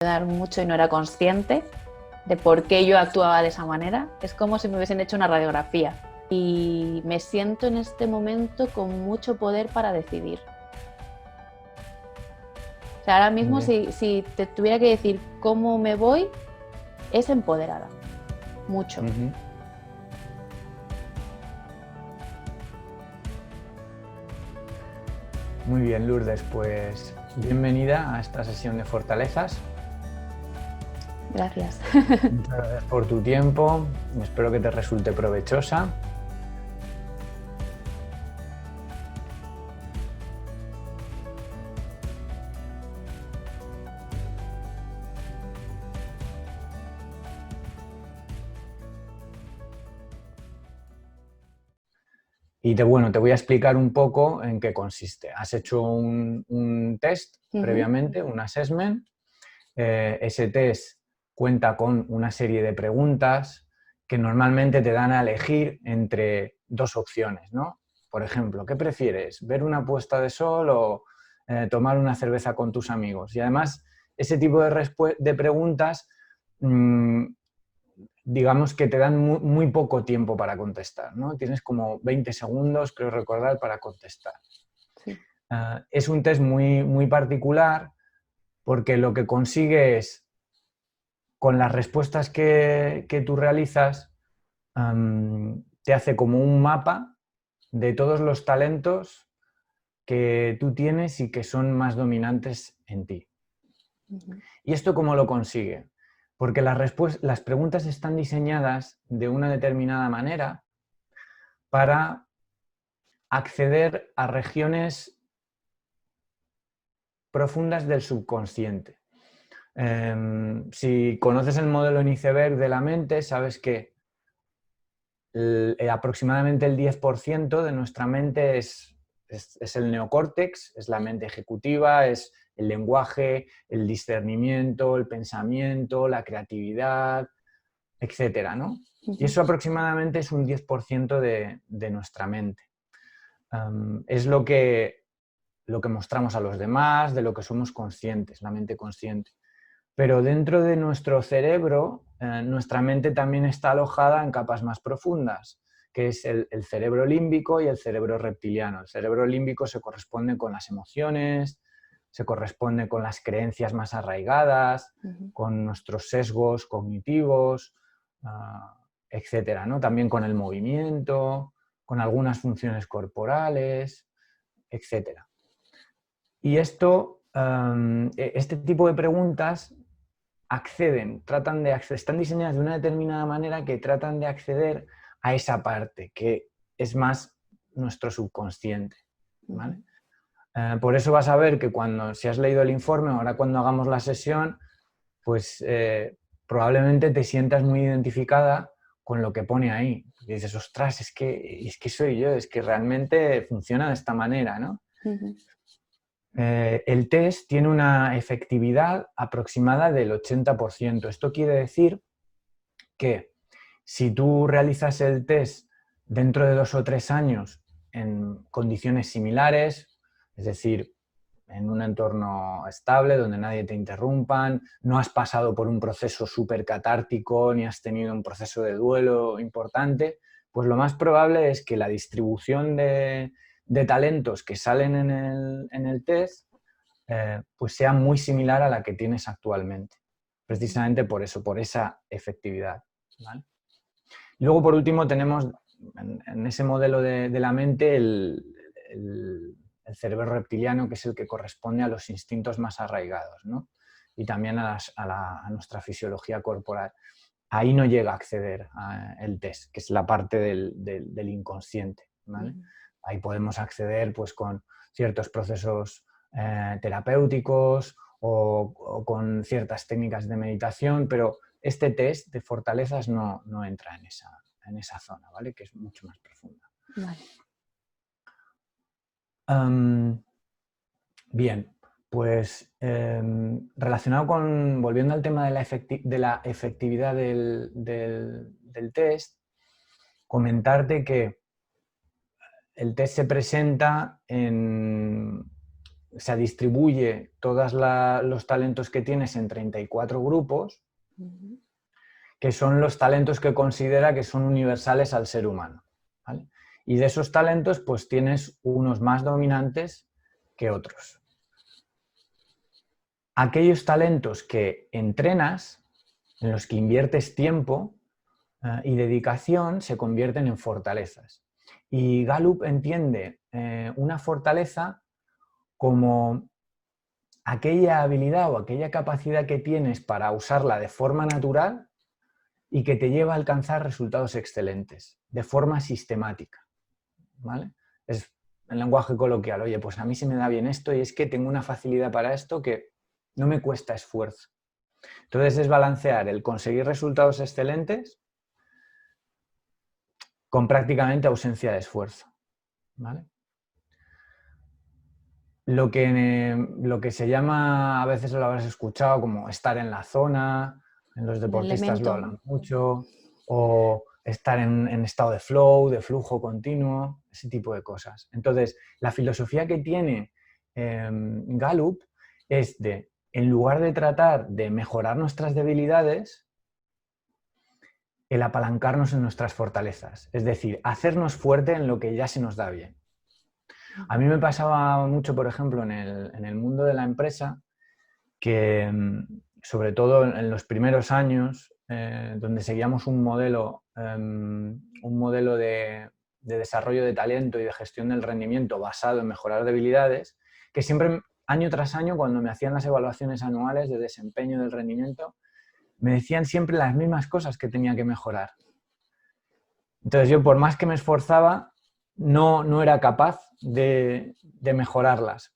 dar mucho y no era consciente de por qué yo actuaba de esa manera. Es como si me hubiesen hecho una radiografía y me siento en este momento con mucho poder para decidir. O sea, ahora mismo si te tuviera que decir cómo me voy, es empoderada, mucho. Muy bien, Lourdes, pues bienvenida a esta sesión de fortalezas. Gracias. Muchas gracias por tu tiempo, espero que te resulte provechosa. Y te voy a explicar un poco en qué consiste. Has hecho un test previamente, un assessment. Ese test cuenta con una serie de preguntas que normalmente te dan a elegir entre dos opciones, ¿no? Por ejemplo, ¿qué prefieres? ¿Ver una puesta de sol o tomar una cerveza con tus amigos? Y además, ese tipo de preguntas, digamos que te dan muy poco tiempo para contestar, ¿no? Tienes como 20 segundos, creo recordar, para contestar. Sí. Es un test muy particular porque lo que consigue es, con las respuestas que tú realizas, te hace como un mapa de todos los talentos que tú tienes y que son más dominantes en ti. ¿Y esto cómo lo consigue? Porque las preguntas están diseñadas de una determinada manera para acceder a regiones profundas del subconsciente. Si conoces el modelo en iceberg de la mente, sabes que aproximadamente el 10% de nuestra mente es el neocórtex, es la mente ejecutiva, es el lenguaje, el discernimiento, el pensamiento, la creatividad, etcétera, ¿no? Y eso aproximadamente es un 10% de nuestra mente. Es lo que mostramos a los demás, de lo que somos conscientes, la mente consciente. Pero dentro de nuestro cerebro, nuestra mente también está alojada en capas más profundas, que es el cerebro límbico y el cerebro reptiliano. El cerebro límbico se corresponde con las emociones, se corresponde con las creencias más arraigadas, con nuestros sesgos cognitivos, etcétera, ¿no? También con el movimiento, con algunas funciones corporales, etcétera. Y este tipo de preguntas están diseñadas de una determinada manera que tratan de acceder a esa parte, que es más nuestro subconsciente, ¿vale? Por eso vas a ver que si has leído el informe, ahora cuando hagamos la sesión, pues probablemente te sientas muy identificada con lo que pone ahí. Y dices, ostras, es que soy yo, es que realmente funciona de esta manera, ¿no? El test tiene una efectividad aproximada del 80%. Esto quiere decir que si tú realizas el test dentro de 2 o 3 años en condiciones similares, es decir, en un entorno estable donde nadie te interrumpa, no has pasado por un proceso súper catártico ni has tenido un proceso de duelo importante, pues lo más probable es que la distribución de talentos que salen en el test pues sea muy similar a la que tienes actualmente. Precisamente por eso, por esa efectividad, ¿vale? Y luego, por último, tenemos en ese modelo de la mente el cerebro reptiliano, que es el que corresponde a los instintos más arraigados, ¿no? Y también a nuestra fisiología corporal. Ahí no llega a acceder el test, que es la parte del inconsciente, ¿vale? Ahí podemos acceder pues, con ciertos procesos terapéuticos o con ciertas técnicas de meditación, pero este test de fortalezas no entra en esa zona, ¿vale? Que es mucho más profunda. Vale. Bien, pues relacionado volviendo al tema de la efectividad del test, comentarte que el test se presenta en se distribuye todos los talentos que tienes en 34 grupos, que son los talentos que considera que son universales al ser humano, ¿vale? Y de esos talentos, pues tienes unos más dominantes que otros. Aquellos talentos que entrenas, en los que inviertes tiempo y dedicación, se convierten en fortalezas. Y Gallup entiende una fortaleza como aquella habilidad o aquella capacidad que tienes para usarla de forma natural y que te lleva a alcanzar resultados excelentes, de forma sistemática, ¿vale? Es en lenguaje coloquial, oye, pues a mí se me da bien esto y es que tengo una facilidad para esto que no me cuesta esfuerzo. Entonces es balancear el conseguir resultados excelentes con prácticamente ausencia de esfuerzo, ¿vale? Lo que se llama, a veces lo habrás escuchado, como estar en la zona, en los El deportistas lo elemento. hablan mucho, o estar en estado de flow, de flujo continuo, ese tipo de cosas. Entonces, la filosofía que tiene Gallup es de, en lugar de tratar de mejorar nuestras debilidades, el apalancarnos en nuestras fortalezas, es decir, hacernos fuerte en lo que ya se nos da bien. A mí me pasaba mucho, por ejemplo, en el mundo de la empresa, que sobre todo en los primeros años, donde seguíamos un modelo de desarrollo de talento y de gestión del rendimiento basado en mejorar debilidades, que siempre, año tras año, cuando me hacían las evaluaciones anuales de desempeño del rendimiento, me decían siempre las mismas cosas que tenía que mejorar. Entonces yo, por más que me esforzaba, no era capaz de mejorarlas.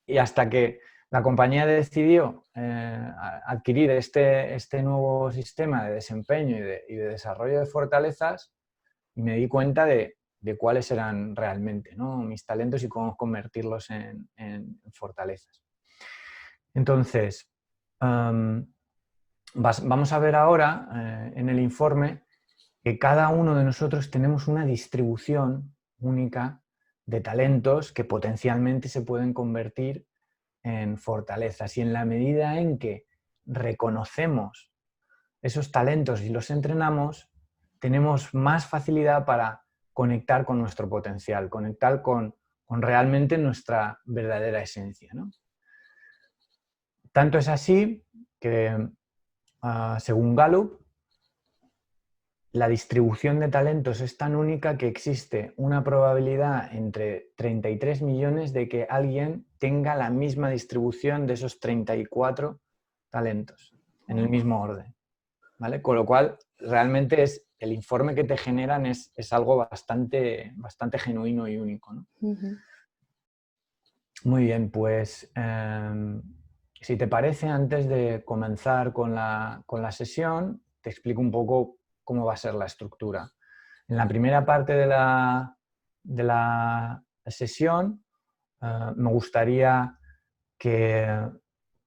Y hasta que la compañía decidió adquirir este nuevo sistema de desempeño y de desarrollo de fortalezas, y me di cuenta de cuáles eran realmente, ¿no?, mis talentos y cómo convertirlos en fortalezas. Entonces, vamos a ver ahora en el informe que cada uno de nosotros tenemos una distribución única de talentos que potencialmente se pueden convertir en fortalezas, y en la medida en que reconocemos esos talentos y los entrenamos, tenemos más facilidad para conectar con nuestro potencial, conectar con realmente nuestra verdadera esencia, ¿no? Tanto es así que, según Gallup, la distribución de talentos es tan única que existe una probabilidad entre 33 millones de que alguien tenga la misma distribución de esos 34 talentos en el mismo orden, ¿vale? Con lo cual, realmente el informe que te generan es algo bastante genuino y único, ¿no? Muy bien, pues si te parece, antes de comenzar con la sesión, te explico un poco cómo va a ser la estructura. En la primera parte de la sesión me gustaría que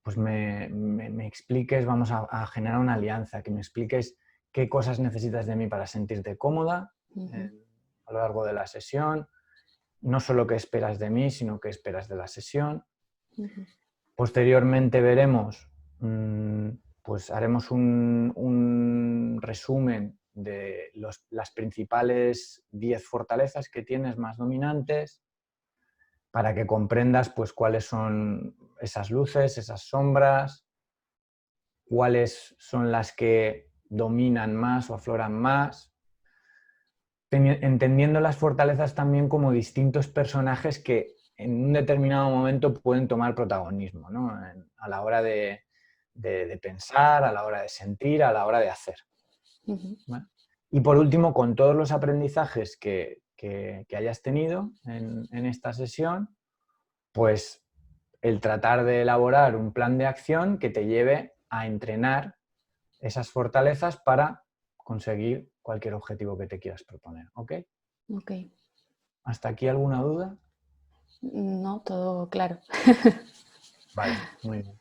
pues me expliques, vamos a generar una alianza, que me expliques qué cosas necesitas de mí para sentirte cómoda a lo largo de la sesión, no solo qué esperas de mí, sino qué esperas de la sesión. Posteriormente veremos, pues haremos un resumen de las principales 10 fortalezas que tienes más dominantes, para que comprendas pues cuáles son esas luces, esas sombras, cuáles son las que dominan más o afloran más, entendiendo las fortalezas también como distintos personajes que en un determinado momento pueden tomar protagonismo, ¿no?, a la hora de pensar, a la hora de sentir, a la hora de hacer. ¿Vale? Y por último, con todos los aprendizajes que hayas tenido en esta sesión, pues el tratar de elaborar un plan de acción que te lleve a entrenar esas fortalezas para conseguir cualquier objetivo que te quieras proponer. ¿Ok? Ok. ¿Hasta aquí alguna duda? No, todo claro. Vale, muy bien.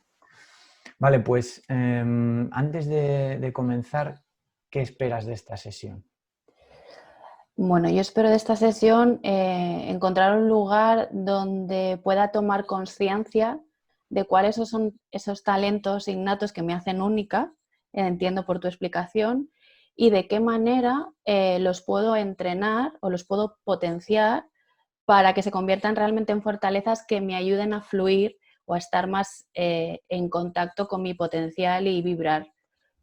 Vale, pues antes de comenzar, ¿qué esperas de esta sesión? Bueno, yo espero de esta sesión encontrar un lugar donde pueda tomar conciencia de cuáles son esos talentos innatos que me hacen única, entiendo por tu explicación, y de qué manera los puedo entrenar o los puedo potenciar para que se conviertan realmente en fortalezas que me ayuden a fluir o a estar más en contacto con mi potencial y vibrar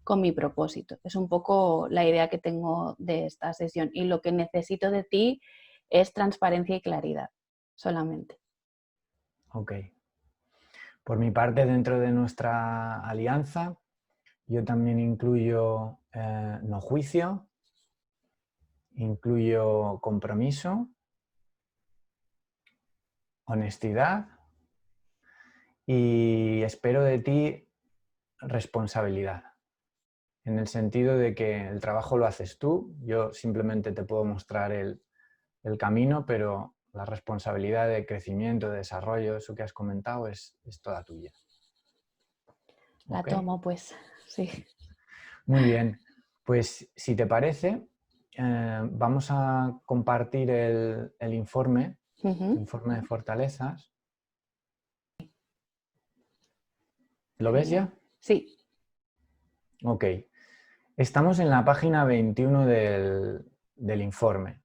con mi propósito. Es un poco la idea que tengo de esta sesión y lo que necesito de ti es transparencia y claridad, solamente. Ok. Por mi parte, dentro de nuestra alianza, yo también incluyo no juicio, incluyo compromiso, honestidad y espero de ti responsabilidad. En el sentido de que el trabajo lo haces tú, yo simplemente te puedo mostrar el camino, pero la responsabilidad de crecimiento, de desarrollo, eso que has comentado, es toda tuya. La ¿Ok? tomo, pues, sí. Muy bien. Pues si te parece, vamos a compartir el informe, tu informe de fortalezas. ¿Lo ves Genial. ya? Sí. Ok. Estamos en la página 21 del informe.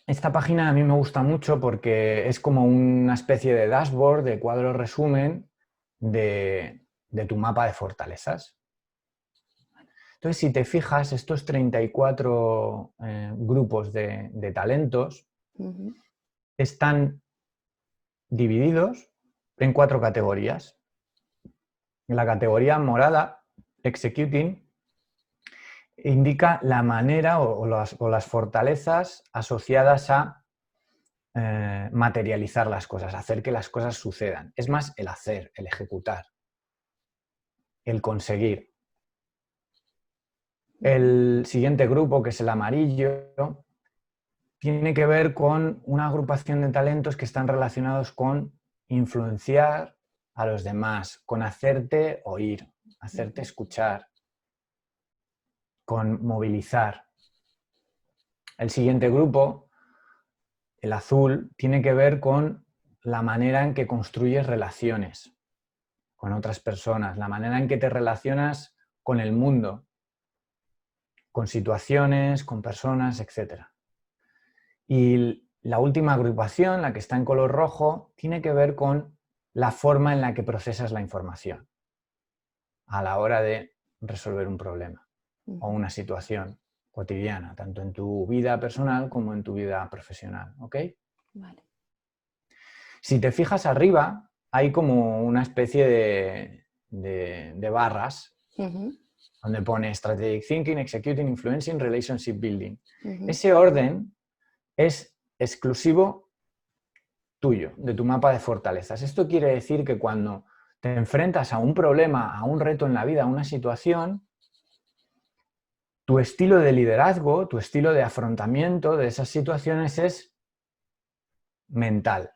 Esta página a mí me gusta mucho porque es como una especie de dashboard, de cuadro resumen de tu mapa de fortalezas. Entonces, si te fijas, estos 34 grupos de talentos están divididos en 4 categorías. La categoría morada, Executing, indica la manera o las fortalezas asociadas a materializar las cosas, hacer que las cosas sucedan. Es más el hacer, el ejecutar, el conseguir. El siguiente grupo, que es el amarillo, tiene que ver con una agrupación de talentos que están relacionados con influenciar a los demás, con hacerte oír, hacerte escuchar, con movilizar. El siguiente grupo, el azul, tiene que ver con la manera en que construyes relaciones con otras personas, la manera en que te relacionas con el mundo, con situaciones, con personas, etc. Y la última agrupación, la que está en color rojo, tiene que ver con la forma en la que procesas la información a la hora de resolver un problema o una situación cotidiana, tanto en tu vida personal como en tu vida profesional. ¿Ok? Vale. Si te fijas arriba, hay como una especie de barras donde pone Strategic Thinking, Executing, Influencing, Relationship Building. Ese orden es exclusivo tuyo, de tu mapa de fortalezas. Esto quiere decir que cuando te enfrentas a un problema, a un reto en la vida, a una situación, tu estilo de liderazgo, tu estilo de afrontamiento de esas situaciones es mental.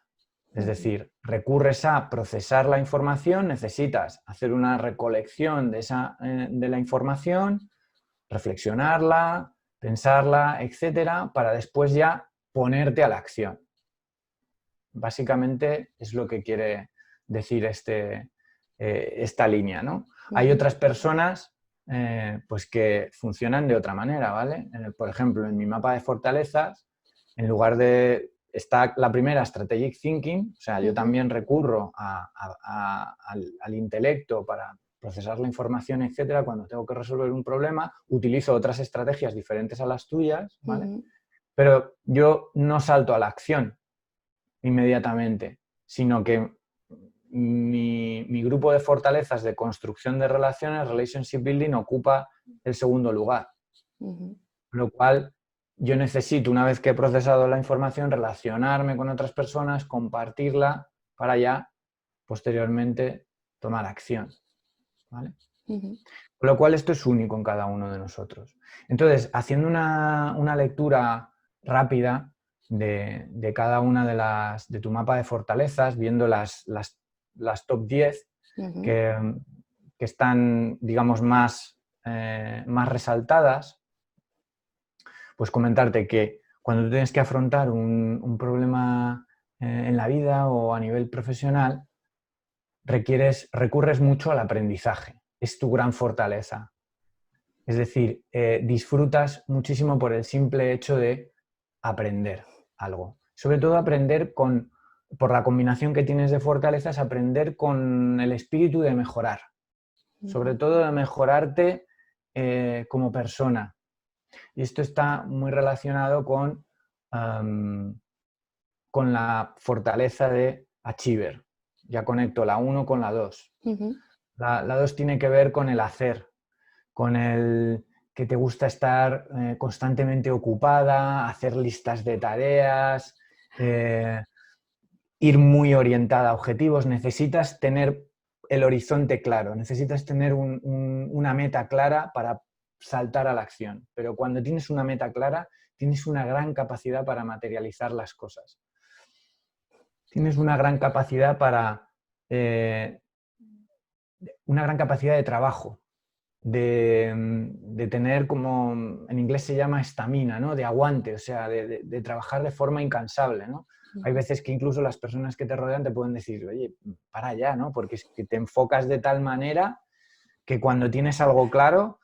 Es decir, recurres a procesar la información, necesitas hacer una recolección de la información, reflexionarla, pensarla, etcétera, para después ya ponerte a la acción. Básicamente es lo que quiere decir esta línea, ¿no? Hay otras personas pues que funcionan de otra manera, ¿vale? Por ejemplo, en mi mapa de fortalezas, en lugar de... Está la primera, Strategic Thinking, o sea, yo también recurro al intelecto para procesar la información, etcétera. Cuando tengo que resolver un problema, utilizo otras estrategias diferentes a las tuyas, ¿vale? Pero yo no salto a la acción inmediatamente, sino que mi grupo de fortalezas de construcción de relaciones, Relationship Building, ocupa el segundo lugar. Lo cual yo necesito, una vez que he procesado la información, relacionarme con otras personas, compartirla para ya posteriormente tomar acción. ¿Vale? Con lo cual esto es único en cada uno de nosotros. Entonces, haciendo una lectura rápida de cada una de tu mapa de fortalezas, viendo las top 10 que están, digamos, más resaltadas, Pues comentarte que cuando tú tienes que afrontar un problema en la vida o a nivel profesional, recurres mucho al aprendizaje. Es tu gran fortaleza. Es decir, disfrutas muchísimo por el simple hecho de aprender algo. Sobre todo aprender por la combinación que tienes de fortalezas, aprender con el espíritu de mejorar. Sobre todo de mejorarte como persona. Y esto está muy relacionado con la fortaleza de achiever. Ya conecto la 1 con la 2. La 2 tiene que ver con el hacer, con el que te gusta estar constantemente ocupada, hacer listas de tareas, ir muy orientada a objetivos. Necesitas tener el horizonte claro, necesitas tener una meta clara para saltar a la acción. Pero cuando tienes una meta clara, tienes una gran capacidad para materializar las cosas. Tienes una gran capacidad una gran capacidad de trabajo, de tener, como en inglés se llama estamina, ¿no? De aguante, o sea, de trabajar de forma incansable, ¿no? Hay veces que incluso las personas que te rodean te pueden decir, oye, para ya, ¿no? Porque es que te enfocas de tal manera que cuando tienes algo claro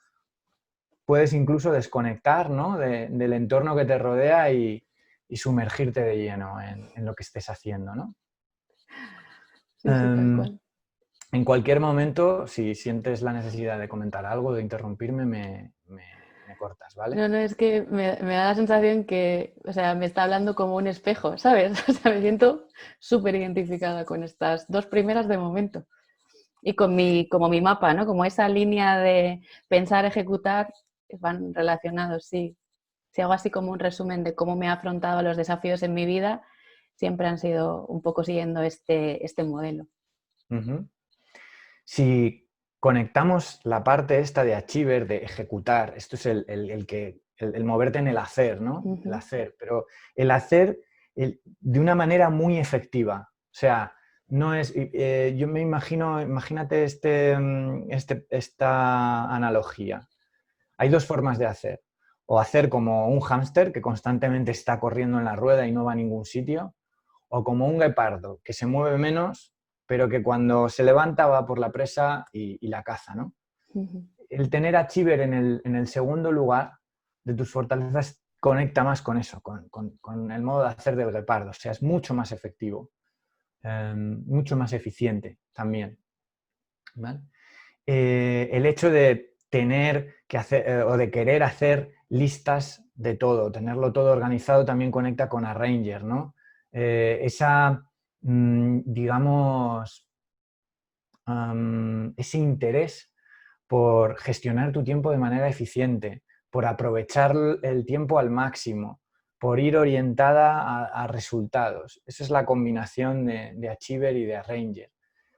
puedes incluso desconectar, ¿no? del entorno que te rodea y sumergirte de lleno en lo que estés haciendo, ¿no? Sí, sí, tal cual. En cualquier momento, si sientes la necesidad de comentar algo, de interrumpirme, me cortas, ¿vale? No, es que me da la sensación que, o sea, me está hablando como un espejo, ¿sabes? O sea, me siento súper identificada con estas dos primeras de momento. Y como mi mapa, ¿no? Como esa línea de pensar, ejecutar, van relacionados, sí. Si hago así como un resumen de cómo me he afrontado a los desafíos en mi vida, siempre han sido un poco siguiendo este modelo. Si conectamos la parte esta de achiever, de ejecutar, esto es el moverte en el hacer, ¿no? El hacer, pero el hacer de una manera muy efectiva. O sea, no es... yo me imagínate esta analogía. Hay dos formas de hacer. O hacer como un hámster que constantemente está corriendo en la rueda y no va a ningún sitio, o como un guepardo que se mueve menos, pero que cuando se levanta va por la presa y la caza, ¿no? El tener achiever en el segundo lugar de tus fortalezas conecta más con eso, con el modo de hacer del guepardo. O sea, es mucho más efectivo, mucho más eficiente también, ¿vale? El hecho de tener que hacer o de querer hacer listas de todo, tenerlo todo organizado también conecta con Arranger, ¿no? Digamos, ese interés por gestionar tu tiempo de manera eficiente, por aprovechar el tiempo al máximo, por ir orientada a resultados. Esa es la combinación de Achiever y de Arranger.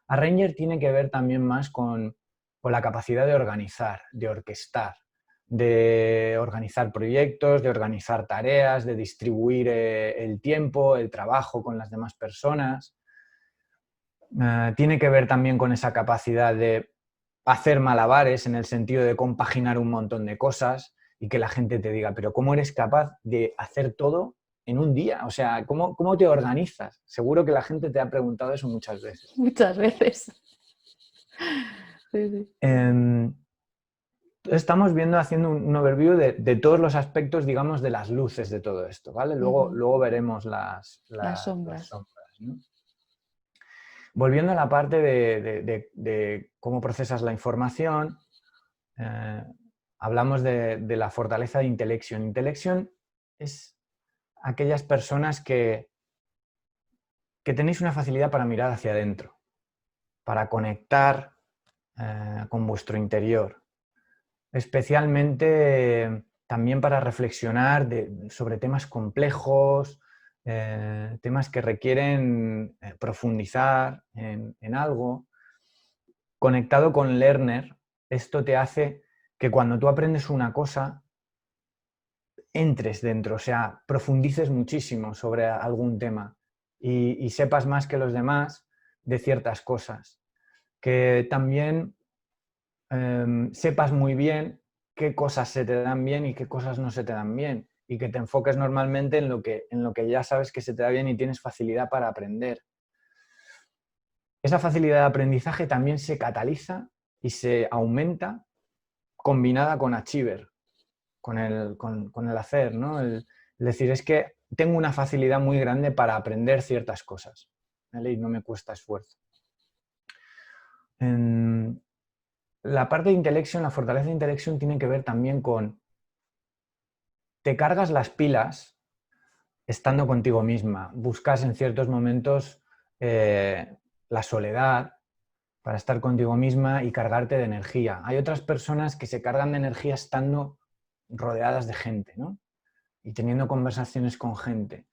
Arranger tiene que ver también más con la capacidad de organizar, de orquestar, de organizar proyectos, de organizar tareas, de distribuir el tiempo, el trabajo con las demás personas. Tiene que ver también con esa capacidad de hacer malabares en el sentido de compaginar un montón de cosas y que la gente te diga, pero ¿cómo eres capaz de hacer todo en un día? O sea, ¿cómo te organizas? Seguro que la gente te ha preguntado eso muchas veces. Muchas veces. Sí, sí. Estamos viendo, haciendo un overview de todos los aspectos, digamos, de las luces de todo esto, ¿vale? Luego veremos las sombras. ¿no? Volviendo a la parte de cómo procesas la información, hablamos de la fortaleza de Intellection. Intellection es aquellas personas que tenéis una facilidad para mirar hacia adentro, para conectar con vuestro interior, especialmente también para reflexionar sobre temas complejos, temas que requieren profundizar en algo. Conectado con Learner, esto te hace que cuando tú aprendes una cosa, entres dentro, o sea, profundices muchísimo sobre algún tema y sepas más que los demás de ciertas cosas. Que también sepas muy bien qué cosas se te dan bien y qué cosas no se te dan bien. y que te enfoques normalmente en lo que ya sabes que se te da bien y tienes facilidad para aprender. Esa facilidad de aprendizaje también se cataliza y se aumenta combinada con achiever, con el hacer, ¿no? Es decir, es que tengo una facilidad muy grande para aprender ciertas cosas, ¿vale? Y no me cuesta esfuerzo. La parte de Intellection, la fortaleza de Intellection tiene que ver también con te cargas las pilas estando contigo misma, buscas en ciertos momentos la soledad para estar contigo misma y cargarte de energía. Hay otras personas que se cargan de energía estando rodeadas de gente, ¿no? Y teniendo conversaciones con gente.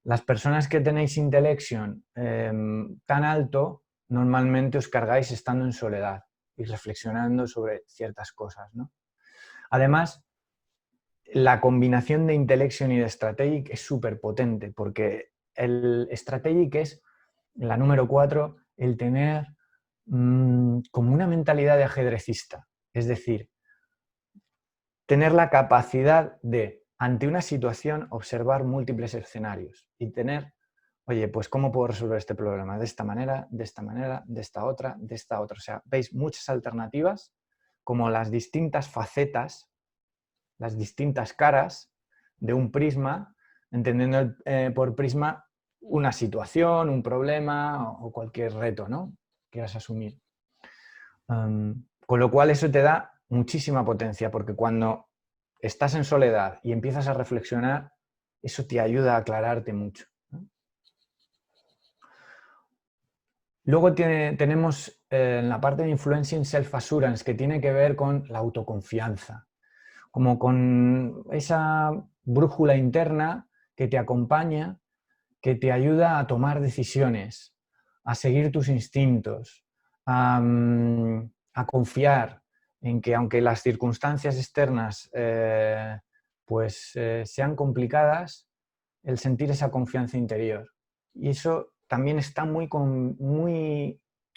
Las personas que tenéis Intellection tan alto, normalmente os cargáis estando en soledad y reflexionando sobre ciertas cosas, ¿no? Además, la combinación de Intellection y de Strategic es súper potente, porque el Strategic es, la número 4, el tener como una mentalidad de ajedrecista. Es decir, tener la capacidad de, ante una situación, observar múltiples escenarios y tener, oye, pues ¿cómo puedo resolver este problema? De esta manera, de esta manera, de esta otra, de esta otra. O sea, veis muchas alternativas, como las distintas facetas, las distintas caras de un prisma, entendiendo por prisma una situación, un problema o cualquier reto, ¿no?, quieras asumir. Con lo cual eso te da muchísima potencia, porque cuando estás en soledad y empiezas a reflexionar, eso te ayuda a aclararte mucho, ¿no? Luego tenemos en la parte de Influencing Self-Assurance, que tiene que ver con la autoconfianza, como con esa brújula interna que te acompaña, que te ayuda a tomar decisiones, a seguir tus instintos, a confiar en que aunque las circunstancias externas sean complicadas, el sentir esa confianza interior. Y eso también está muy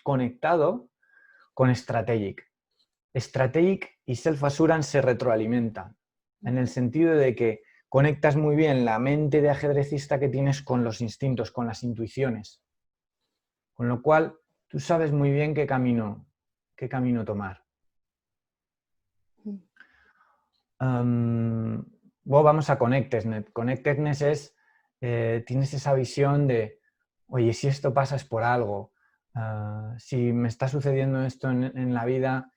conectado con Strategic. Strategic y Self-Assurance se retroalimentan, en el sentido de que conectas muy bien la mente de ajedrecista que tienes con los instintos, con las intuiciones. Con lo cual, tú sabes muy bien qué camino tomar. Luego vamos a Connectedness. Connectedness es, tienes esa visión de, oye, si esto pasa es por algo. Si me está sucediendo esto en la vida,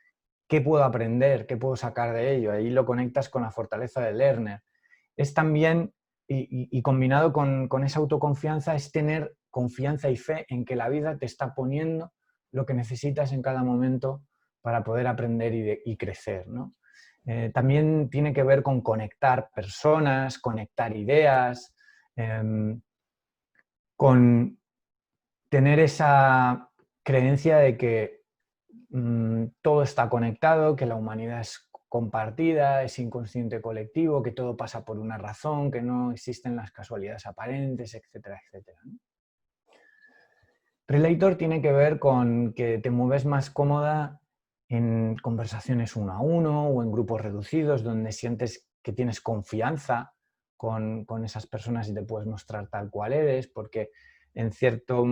¿qué puedo aprender? ¿Qué puedo sacar de ello? Ahí lo conectas con la fortaleza de Lerner. Es también, y combinado con esa autoconfianza, es tener confianza y fe en que la vida te está poniendo lo que necesitas en cada momento para poder aprender y crecer, ¿no? También tiene que ver con conectar personas, conectar ideas, con tener esa creencia de que todo está conectado, que la humanidad es compartida, es inconsciente colectivo, que todo pasa por una razón, que no existen las casualidades aparentes, etcétera, etcétera, ¿no? Relator tiene que ver con que te mueves más cómoda en conversaciones uno a uno o en grupos reducidos donde sientes que tienes confianza con esas personas y te puedes mostrar tal cual eres, porque en cierto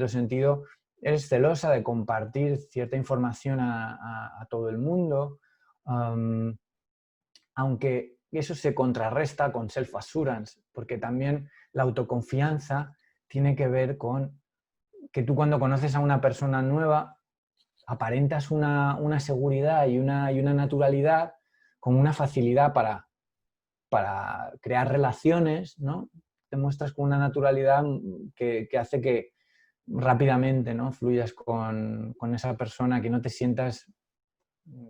sentido eres celosa de compartir cierta información a todo el mundo, aunque eso se contrarresta con self-assurance, porque también la autoconfianza tiene que ver con que tú cuando conoces a una persona nueva aparentas una seguridad y una naturalidad con una facilidad para crear relaciones, ¿no? Te muestras con una naturalidad que hace que rápidamente, ¿no?, fluyas con esa persona, que no te sientas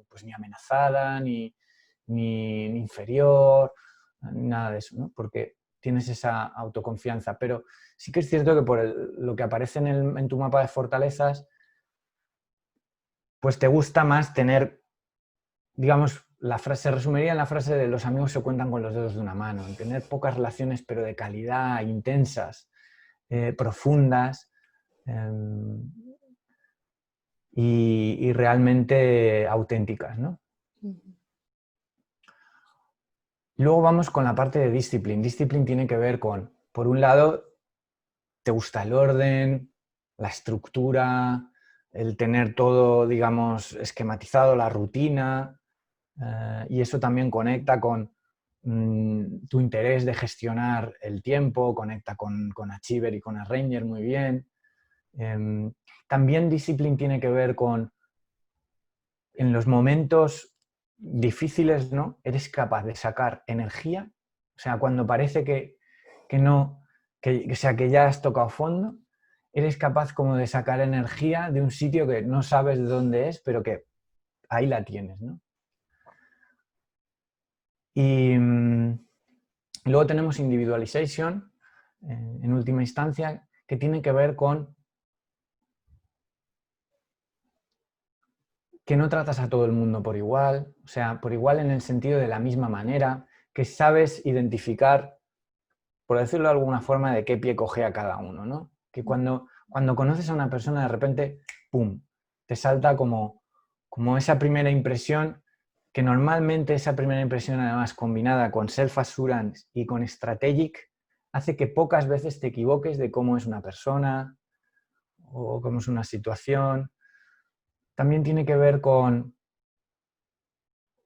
pues ni amenazada, ni inferior, nada de eso, ¿no? Porque tienes esa autoconfianza. Pero sí que es cierto que por lo que aparece en tu mapa de fortalezas, pues te gusta más tener, digamos, la frase se resumiría en la frase de los amigos se cuentan con los dedos de una mano, en tener pocas relaciones pero de calidad, intensas, profundas y realmente auténticas, ¿no? Luego vamos con la parte de discipline. Discipline tiene que ver con, por un lado, te gusta el orden, la estructura, el tener todo, digamos, esquematizado, la rutina, y eso también conecta con tu interés de gestionar el tiempo, conecta con Achiever y con Arranger muy bien. También discipline tiene que ver con, en los momentos difíciles, ¿no? Eres capaz de sacar energía, o sea, cuando parece que no, o sea, que ya has tocado fondo, eres capaz como de sacar energía de un sitio que no sabes de dónde es, pero que ahí la tienes, ¿no? Y luego tenemos individualization, en última instancia, que tiene que ver con que no tratas a todo el mundo por igual, o sea, por igual en el sentido de la misma manera, que sabes identificar, por decirlo de alguna forma, de qué pie coge a cada uno, ¿no? Que cuando conoces a una persona, de repente, ¡pum!, te salta como esa primera impresión, que normalmente esa primera impresión, además, combinada con self-assurance y con strategic, hace que pocas veces te equivoques de cómo es una persona o cómo es una situación. También tiene que ver con,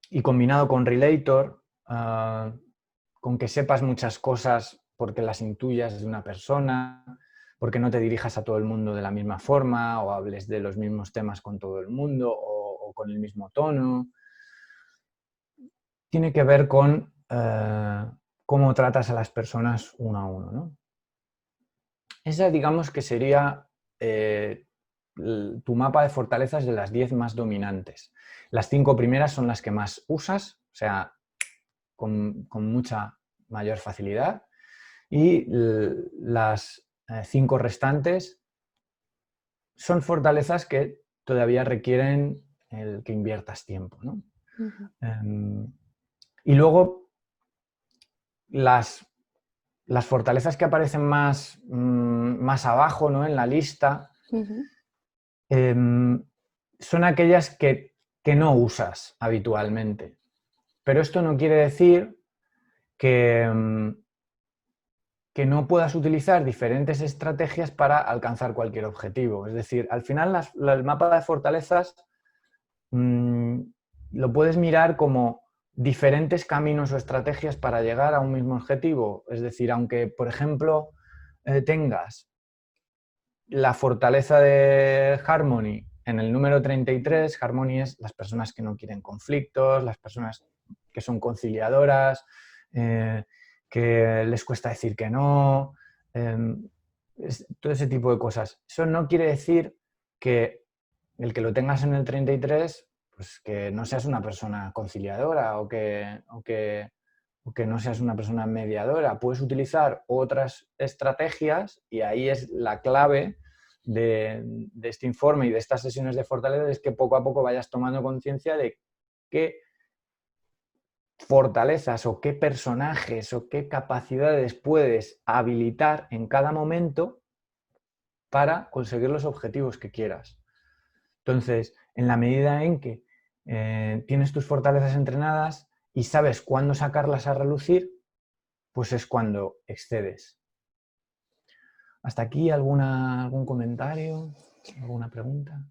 y combinado con Relator, con que sepas muchas cosas porque las intuyas de una persona, porque no te dirijas a todo el mundo de la misma forma o hables de los mismos temas con todo el mundo o con el mismo tono. Tiene que ver con cómo tratas a las personas uno a uno, ¿no? Esa, digamos, que sería tu mapa de fortalezas de las 10 más dominantes. Las 5 primeras son las que más usas, o sea, con mucha mayor facilidad, y las 5 restantes son fortalezas que todavía requieren el que inviertas tiempo, ¿no? Y luego las fortalezas que aparecen más abajo, ¿no?, en la lista, son aquellas que no usas habitualmente. Pero esto no quiere decir que no puedas utilizar diferentes estrategias para alcanzar cualquier objetivo. Es decir, al final el mapa de fortalezas lo puedes mirar como diferentes caminos o estrategias para llegar a un mismo objetivo. Es decir, aunque, por ejemplo, tengas la fortaleza de Harmony en el número 33, Harmony es las personas que no quieren conflictos, las personas que son conciliadoras, que les cuesta decir que no, todo ese tipo de cosas. Eso no quiere decir que el que lo tengas en el 33, pues que no seas una persona conciliadora o que no seas una persona mediadora. Puedes utilizar otras estrategias y ahí es la clave de este informe y de estas sesiones de fortaleza, es que poco a poco vayas tomando conciencia de qué fortalezas o qué personajes o qué capacidades puedes habilitar en cada momento para conseguir los objetivos que quieras. Entonces, en la medida en que tienes tus fortalezas entrenadas y sabes cuándo sacarlas a relucir, pues es cuando excedes. ¿Hasta aquí algún comentario? ¿Alguna pregunta?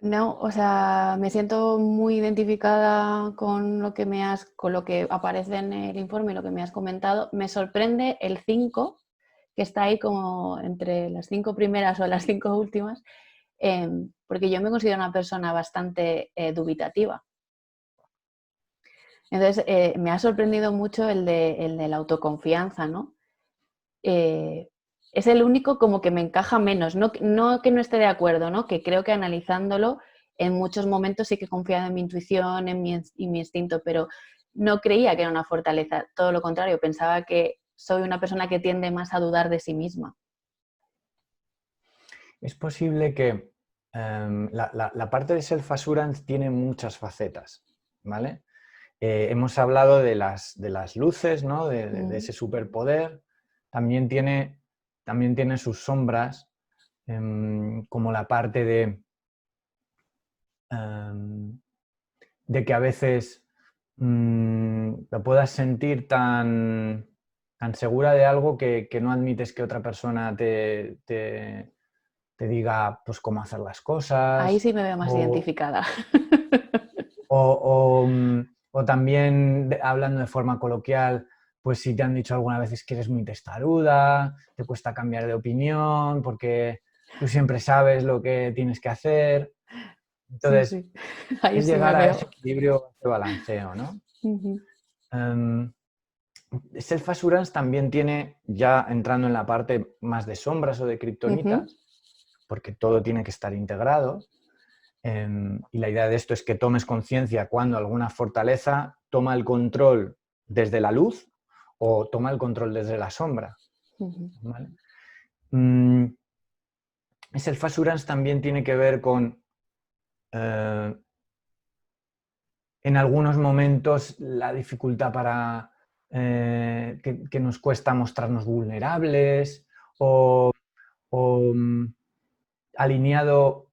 No, o sea, me siento muy identificada con lo que aparece en el informe y lo que me has comentado. Me sorprende el 5, que está ahí como entre las 5 primeras o las 5 últimas, porque yo me considero una persona bastante dubitativa. Entonces, me ha sorprendido mucho el de la autoconfianza, ¿no? Es el único como que me encaja menos, no que no esté de acuerdo, ¿no? Que creo que analizándolo en muchos momentos sí que he confiado en mi intuición, en mi instinto, pero no creía que era una fortaleza, todo lo contrario, pensaba que soy una persona que tiende más a dudar de sí misma. Es posible que la parte de self-assurance tiene muchas facetas, ¿vale? Hemos hablado de las luces, ¿no? De ese superpoder. También tiene sus sombras, como la parte de que a veces te puedas sentir tan segura de algo que no admites que otra persona te diga pues cómo hacer las Ahí cosas, sí me veo más identificada. o también hablando de forma coloquial, pues si te han dicho alguna vez es que eres muy testaruda, te cuesta cambiar de opinión porque tú siempre sabes lo que tienes que hacer. Sí, Entonces, sí. Ahí es sí me llegar a ese veo. equilibrio, ese balanceo, ¿no? Ujú, Em, Self-assurance también tiene, ya entrando en la parte más de sombras o de ujú, kriptonitas, porque todo tiene que estar integrado. Y la idea de esto es que tomes conciencia cuando alguna fortaleza toma el control desde la luz o toma el control desde la sombra. ujú, ¿Vale? Mm, Self-assurance también tiene que ver con, eh, en algunos momentos, la dificultad para que nos cuesta mostrarnos vulnerables o alineado,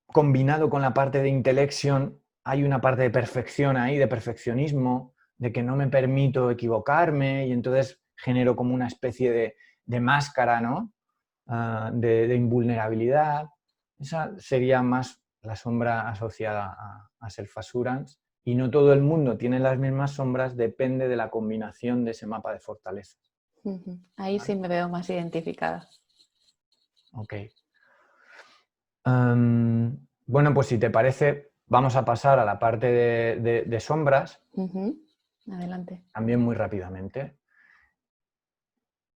combinado con la parte de intellection, hay una parte de perfección ahí, de perfeccionismo, de que no me permito equivocarme y entonces genero como una especie de máscara, ¿no? De invulnerabilidad. Esa sería más la sombra asociada a self-assurance y no todo el mundo tiene las mismas sombras, depende de la combinación de ese mapa de fortalezas. ujú. Ahí sí ¿Vale? me veo más identificada. Ok. Bueno, pues si te parece, vamos a pasar a la parte de sombras, Ujú. Adelante. también muy rápidamente.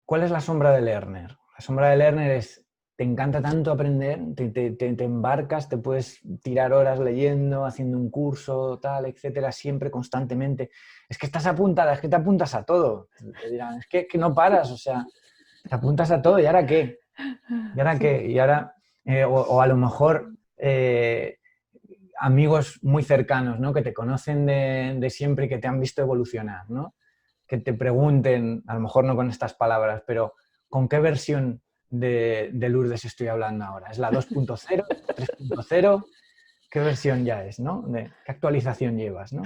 ¿Cuál es la sombra de Lerner? La sombra de Lerner es, te encanta tanto aprender, te embarcas, te puedes tirar horas leyendo, haciendo un curso, tal, etcétera, siempre, constantemente. Es que estás apuntada, es que te apuntas a todo. Te dirán, es que no paras, o sea, te apuntas a todo, ¿y ahora qué? ¿Y ahora Sí. qué? Y ahora, o a lo mejor amigos muy cercanos, ¿no? Que te conocen de siempre y que te han visto evolucionar, ¿no? Que te pregunten, a lo mejor no con estas palabras, pero ¿con qué versión de Lourdes estoy hablando ahora? ¿Es la 2.0? ¿Es la 3.0? ¿Qué versión ya es, no? ¿Qué actualización llevas, no?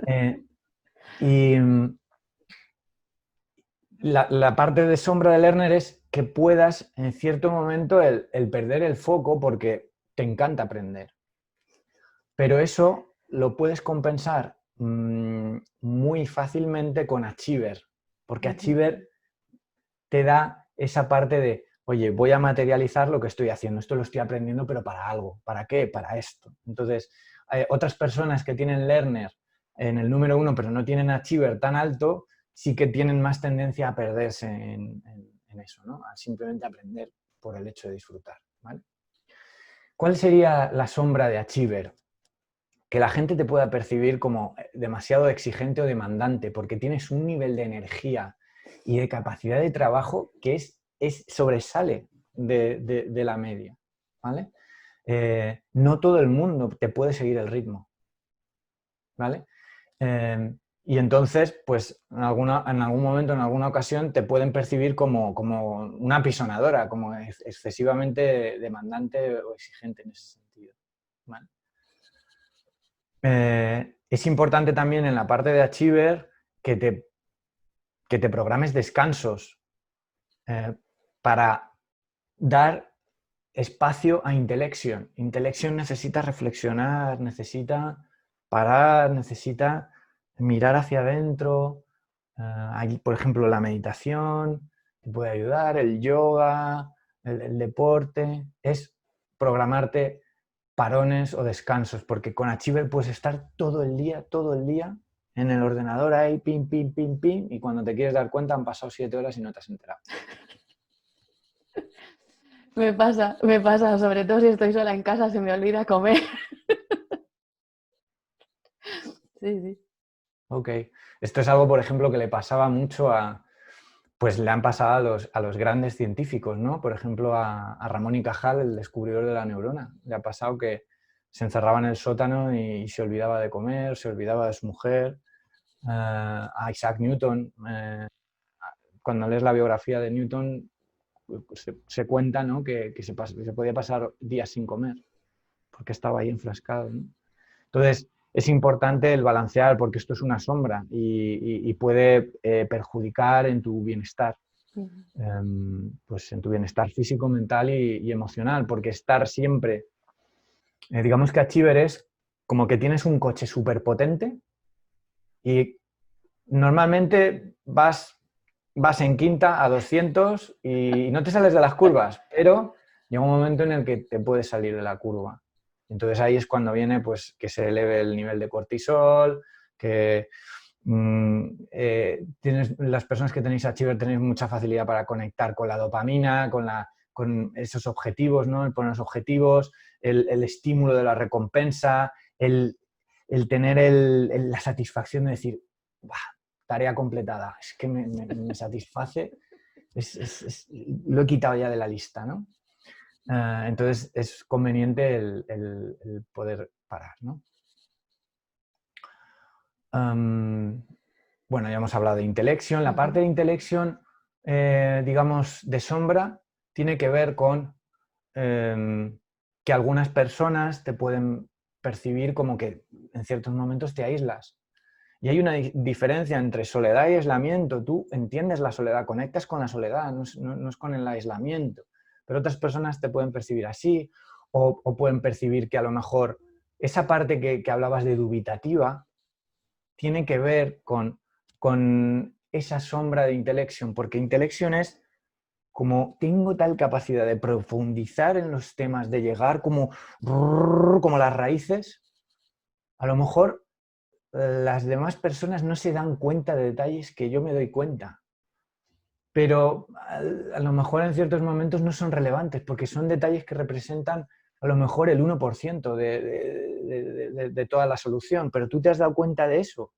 Eh, y la parte de sombra de Lerner es que puedas en cierto momento el perder el foco porque te encanta aprender. Pero eso lo puedes compensar muy fácilmente con Achiever, porque Ujú. Achiever te da esa parte de, oye, voy a materializar lo que estoy haciendo, esto lo estoy aprendiendo, pero para algo. ¿Para qué? Para esto. Entonces, otras personas que tienen Learner en el número 1, pero no tienen Achiever tan alto, sí que tienen más tendencia a perderse en eso, ¿no? A simplemente aprender por el hecho de disfrutar, ¿vale? ¿Cuál sería la sombra de Achiever? Que la gente te pueda percibir como demasiado exigente o demandante, porque tienes un nivel de energía y de capacidad de trabajo que sobresale de la media, ¿vale? No todo el mundo te puede seguir el ritmo, ¿vale? Y entonces, pues en algún momento, en alguna ocasión, te pueden percibir como una pisonadora, como excesivamente demandante o exigente en ese sentido, ¿vale? Es importante también en la parte de Achiever que te programes descansos para dar espacio a Intellection. Intellection necesita reflexionar, necesita parar, necesita mirar hacia adentro. Hay, por ejemplo, la meditación te puede ayudar, el yoga, el deporte. Es programarte parones o descansos, porque con Achiever puedes estar todo el día en el ordenador ahí, pim, pim, pim, pim, y cuando te quieres dar cuenta han pasado 7 horas y no te has enterado. Me pasa, sobre todo si estoy sola en casa, se me olvida comer. Sí, sí. Ok. Esto es algo, por ejemplo, que le pasaba mucho pues le han pasado a los grandes científicos, ¿no? Por ejemplo, a Ramón y Cajal, el descubridor de la neurona. Le ha pasado que se encerraba en el sótano y se olvidaba de comer, se olvidaba de su mujer. A Isaac Newton, cuando lees la biografía de Newton, se cuenta, ¿no? que se podía pasar días sin comer porque estaba ahí enfrascado, ¿no? Entonces, es importante el balancear porque esto es una sombra y puede perjudicar en tu bienestar. Pues en tu bienestar físico, mental y emocional, porque estar siempre, digamos que achiever es como que tienes un coche súper potente y normalmente vas en quinta a 200 y no te sales de las curvas, pero llega un momento en el que te puedes salir de la curva. Entonces ahí es cuando viene pues, que se eleve el nivel de cortisol, que las personas que tenéis achiever tenéis mucha facilidad para conectar con la dopamina, con esos objetivos, ¿no? El poner los objetivos, el estímulo de la recompensa, el tener la satisfacción de decir, ¡buah! Tarea completada, es que me satisface, lo he quitado ya de la lista, ¿no? Entonces es conveniente el poder parar, ¿no? Bueno, ya hemos hablado de intellection. La parte de intellection, digamos, de sombra, tiene que ver con que algunas personas te pueden percibir como que en ciertos momentos te aíslas. Y hay una diferencia entre soledad y aislamiento. Tú entiendes la soledad, conectas con la soledad, no es con el aislamiento. Pero otras personas te pueden percibir así o pueden percibir que a lo mejor esa parte que hablabas de dubitativa tiene que ver con esa sombra de intellection, porque intellection es como tengo tal capacidad de profundizar en los temas, de llegar como las raíces, a lo mejor las demás personas no se dan cuenta de detalles que yo me doy cuenta. Pero a lo mejor en ciertos momentos no son relevantes porque son detalles que representan a lo mejor el 1% de toda la solución, pero tú te has dado cuenta de eso.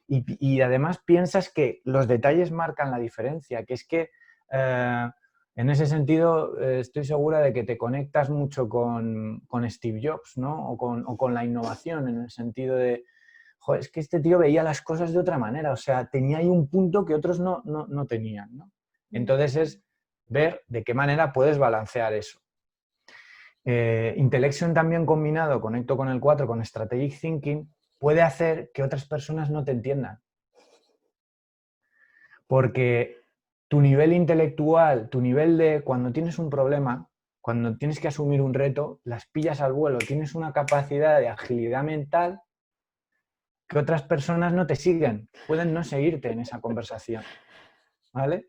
Y además piensas que los detalles marcan la diferencia, que es que en ese sentido estoy segura de que te conectas mucho con Steve Jobs, ¿no? o con la innovación, en el sentido de, joder, es que este tío veía las cosas de otra manera, o sea, tenía ahí un punto que otros no tenían, ¿no? Entonces es ver de qué manera puedes balancear eso. Intellection también combinado, conecto con el 4, con Strategic Thinking, puede hacer que otras personas no te entiendan. Porque tu nivel intelectual, tu nivel de cuando tienes un problema, cuando tienes que asumir un reto, las pillas al vuelo, tienes una capacidad de agilidad mental que otras personas no te siguen, pueden no seguirte en esa conversación, ¿vale?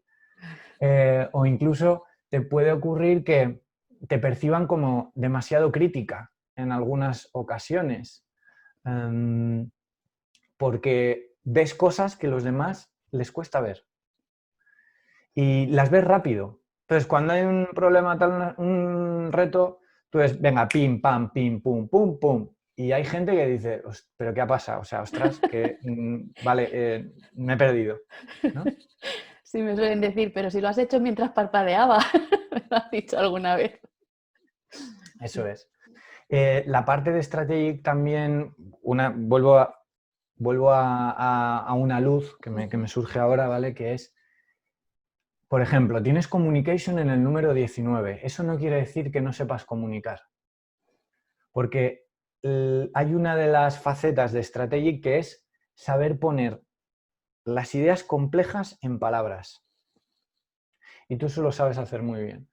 O incluso te puede ocurrir que te perciban como demasiado crítica en algunas ocasiones, porque ves cosas que a los demás les cuesta ver y las ves rápido. Entonces, cuando hay un problema, tal, un reto, tú ves, venga, pim, pam, pim, pum, pum, pum. Y hay gente que dice, ¿pero qué ha pasado? O sea, ostras, que vale, me he perdido, ¿no? Sí, me suelen decir, pero si lo has hecho mientras parpadeaba, me lo has dicho alguna vez. Eso es. La parte de Strategic también, vuelvo a una luz que me surge ahora, ¿vale? Que es, por ejemplo, tienes communication en el número 19. Eso no quiere decir que no sepas comunicar. Porque hay una de las facetas de Strategic que es saber poner las ideas complejas en palabras. Y tú eso lo sabes hacer muy bien.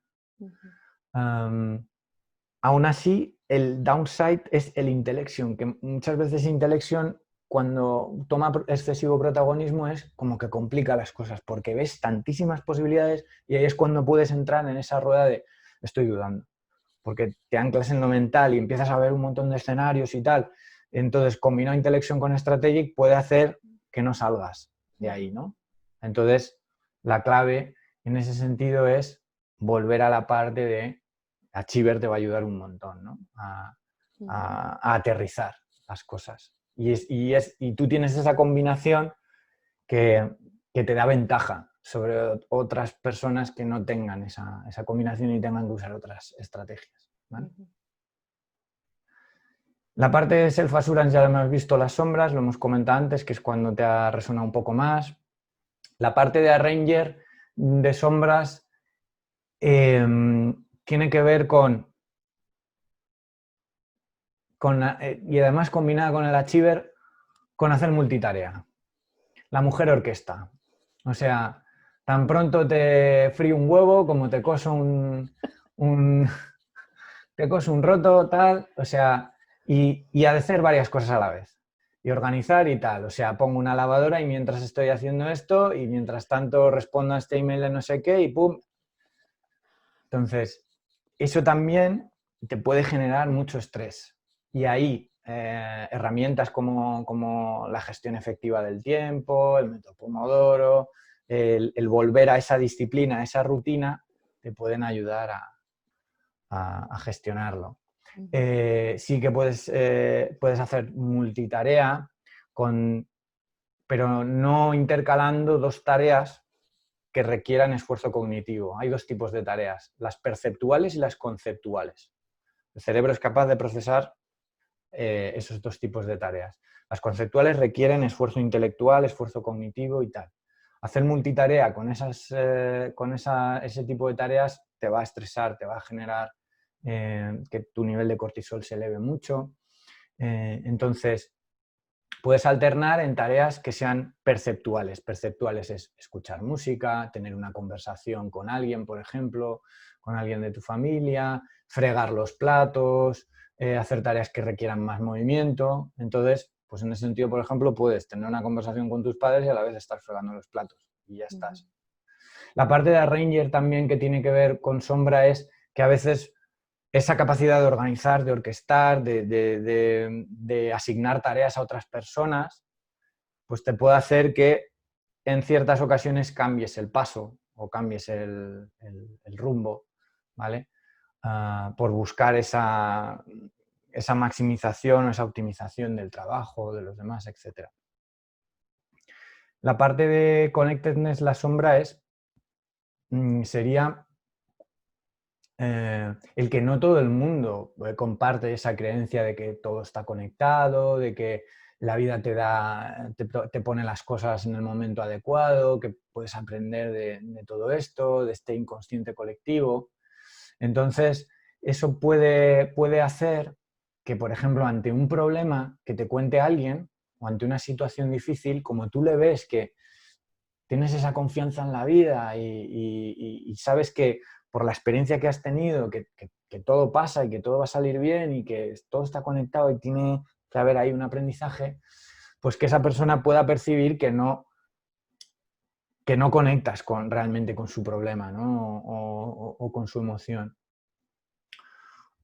Aún así, el downside es el intellection, que muchas veces intellection, cuando toma excesivo protagonismo, es como que complica las cosas, porque ves tantísimas posibilidades y ahí es cuando puedes entrar en esa rueda de estoy dudando, porque te anclas en lo mental y empiezas a ver un montón de escenarios y tal. Entonces, combinar intellection con strategic puede hacer que no salgas de ahí, ¿no? Entonces, la clave en ese sentido es volver a la parte de Achiever te va a ayudar un montón, ¿no? A aterrizar las cosas. Y tú tienes esa combinación que te da ventaja sobre otras personas que no tengan esa combinación y tengan que usar otras estrategias, ¿vale? La parte de Self-Assurance ya hemos visto las sombras, lo hemos comentado antes, que es cuando te ha resonado un poco más. La parte de Arranger de sombras tiene que ver con y además combinada con el achiever, con hacer multitarea. La mujer orquesta. O sea, tan pronto te frío un huevo como te coso te coso un roto, tal. O sea, y hacer varias cosas a la vez. Y organizar y tal. O sea, pongo una lavadora y mientras estoy haciendo esto y mientras tanto respondo a este email de no sé qué y pum. Entonces, eso también te puede generar mucho estrés. Y ahí herramientas como la gestión efectiva del tiempo, el método Pomodoro, el volver a esa disciplina, a esa rutina, te pueden ayudar a gestionarlo. Sí que puedes hacer multitarea, pero no intercalando dos tareas que requieran esfuerzo cognitivo. Hay dos tipos de tareas, las perceptuales y las conceptuales. El cerebro es capaz de procesar esos dos tipos de tareas. Las conceptuales requieren esfuerzo intelectual, esfuerzo cognitivo y tal. Hacer multitarea con ese tipo de tareas te va a estresar, te va a generar que tu nivel de cortisol se eleve mucho. Entonces, puedes alternar en tareas que sean perceptuales. Perceptuales es escuchar música, tener una conversación con alguien, por ejemplo, con alguien de tu familia, fregar los platos, hacer tareas que requieran más movimiento. Entonces, pues en ese sentido, por ejemplo, puedes tener una conversación con tus padres y a la vez estar fregando los platos y ya estás. La parte de Arranger también que tiene que ver con sombra es que a veces esa capacidad de organizar, de orquestar, de asignar tareas a otras personas, pues te puede hacer que en ciertas ocasiones cambies el paso o cambies el rumbo, ¿vale? Por buscar esa maximización o esa optimización del trabajo, de los demás, etc. La parte de connectedness, la sombra, sería el que no todo el mundo comparte esa creencia de que todo está conectado, de que la vida te pone las cosas en el momento adecuado, que puedes aprender de todo esto, de este inconsciente colectivo. Entonces, eso puede hacer que, por ejemplo, ante un problema que te cuente alguien o ante una situación difícil, como tú le ves que tienes esa confianza en la vida y sabes que por la experiencia que has tenido, que todo pasa y que todo va a salir bien y que todo está conectado y tiene que haber ahí un aprendizaje, pues que esa persona pueda percibir que no conectas realmente con su problema, ¿no? o con su emoción.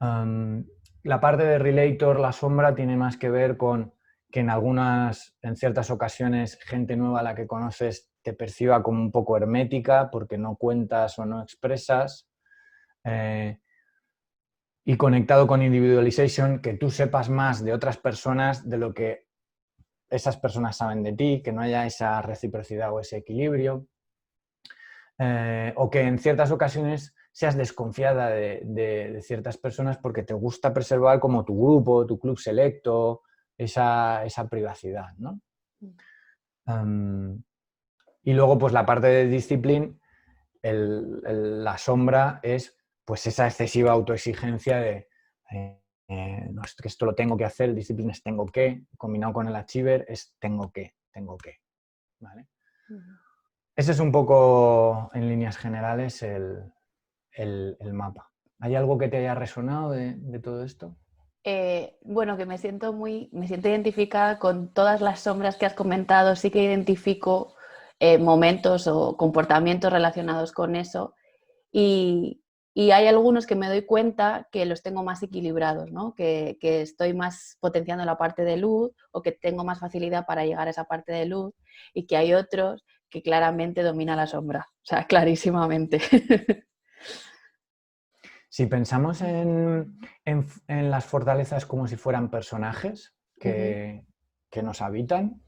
La parte de Relator, la sombra, tiene más que ver con que en ciertas ocasiones, gente nueva a la que conoces te perciba como un poco hermética porque no cuentas o no expresas. Y conectado con Individualization, que tú sepas más de otras personas de lo que esas personas saben de ti, que no haya esa reciprocidad o ese equilibrio. O que en ciertas ocasiones seas desconfiada de ciertas personas porque te gusta preservar como tu grupo, tu club selecto, esa privacidad, ¿no? Y luego, pues la parte de disciplina, la sombra es pues esa excesiva autoexigencia de no, es que esto lo tengo que hacer, el disciplina es tengo que, combinado con el achiever es tengo que, ¿vale? Ese es un poco, en líneas generales, el mapa. ¿Hay algo que te haya resonado de todo esto? Bueno, que me siento identificada con todas las sombras que has comentado, sí que identifico momentos o comportamientos relacionados con eso y hay algunos que me doy cuenta que los tengo más equilibrados, ¿no? Que estoy más potenciando la parte de luz o que tengo más facilidad para llegar a esa parte de luz y que hay otros que claramente domina la sombra, o sea, clarísimamente. Si pensamos en las fortalezas como si fueran personajes que nos habitan,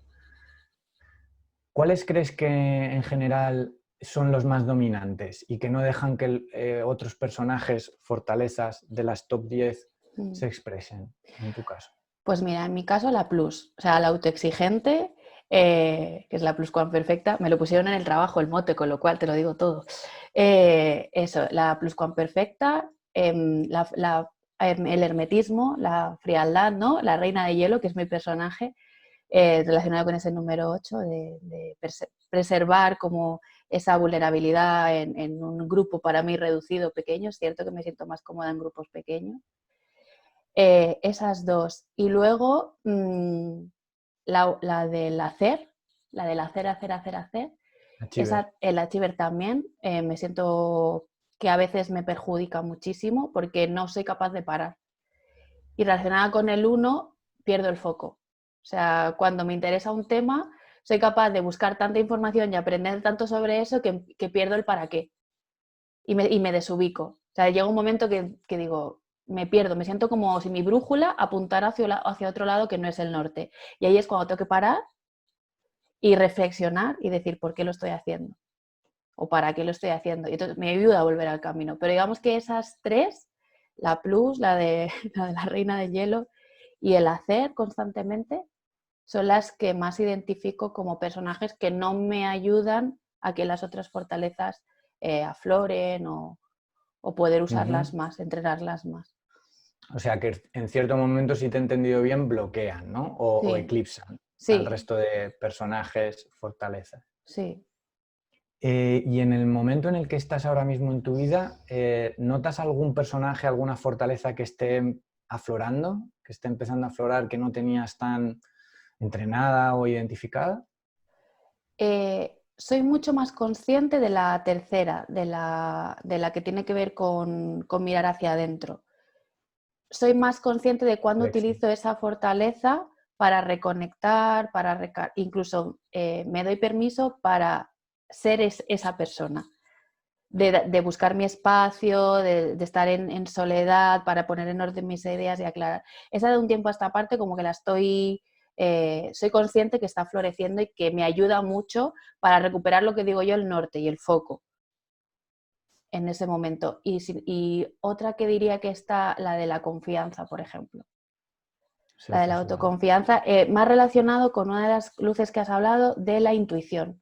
¿cuáles crees que en general son los más dominantes y que no dejan que otros personajes, fortalezas de las top 10 se expresen, en tu caso? Pues mira, en mi caso la plus, o sea, la autoexigente, que es la pluscuamperfecta, me lo pusieron en el trabajo, el mote, con lo cual te lo digo todo. Eso, la pluscuamperfecta, el hermetismo, la frialdad, ¿no? La reina de hielo, que es mi personaje, relacionado con ese número 8, de preservar como esa vulnerabilidad en un grupo para mí reducido, pequeño. Es cierto que me siento más cómoda en grupos pequeños. Esas dos. Y luego la del hacer, hacer. Achiever. El achiever también. Me siento que a veces me perjudica muchísimo porque no soy capaz de parar. Y relacionada con el 1, pierdo el foco. O sea, cuando me interesa un tema, soy capaz de buscar tanta información y aprender tanto sobre eso que pierdo el para qué. Y me desubico. O sea, llega un momento que digo, me pierdo, me siento como si mi brújula apuntara hacia otro lado que no es el norte. Y ahí es cuando tengo que parar y reflexionar y decir por qué lo estoy haciendo o para qué lo estoy haciendo. Y entonces me ayuda a volver al camino. Pero digamos que esas tres, la plus, la de la reina de hielo y el hacer constantemente, son las que más identifico como personajes que no me ayudan a que las otras fortalezas afloren o poder usarlas más, entrenarlas más. O sea que en cierto momento, si te he entendido bien, bloquean, ¿no? O Sí, eclipsan al sí, resto de personajes, fortalezas. sí. Y en el momento en el que estás ahora mismo en tu vida, ¿notas algún personaje, alguna fortaleza que esté aflorando, que esté empezando a aflorar, que no tenías tan entrenada o identificada? Soy mucho más consciente de la tercera, de la que tiene que ver con mirar hacia adentro. Soy más consciente de cuándo Alexi. utilizo esa fortaleza para reconectar, incluso me doy permiso para ser esa persona, de buscar mi espacio, de estar en soledad, para poner en orden mis ideas y aclarar. Esa de un tiempo a esta parte como que soy consciente que está floreciendo y que me ayuda mucho para recuperar lo que digo yo, el norte y el foco en ese momento. Y otra que diría que está, la de la confianza, por ejemplo. Se La de está la aflorando. autoconfianza, más relacionado con una de las luces que has hablado, de la intuición,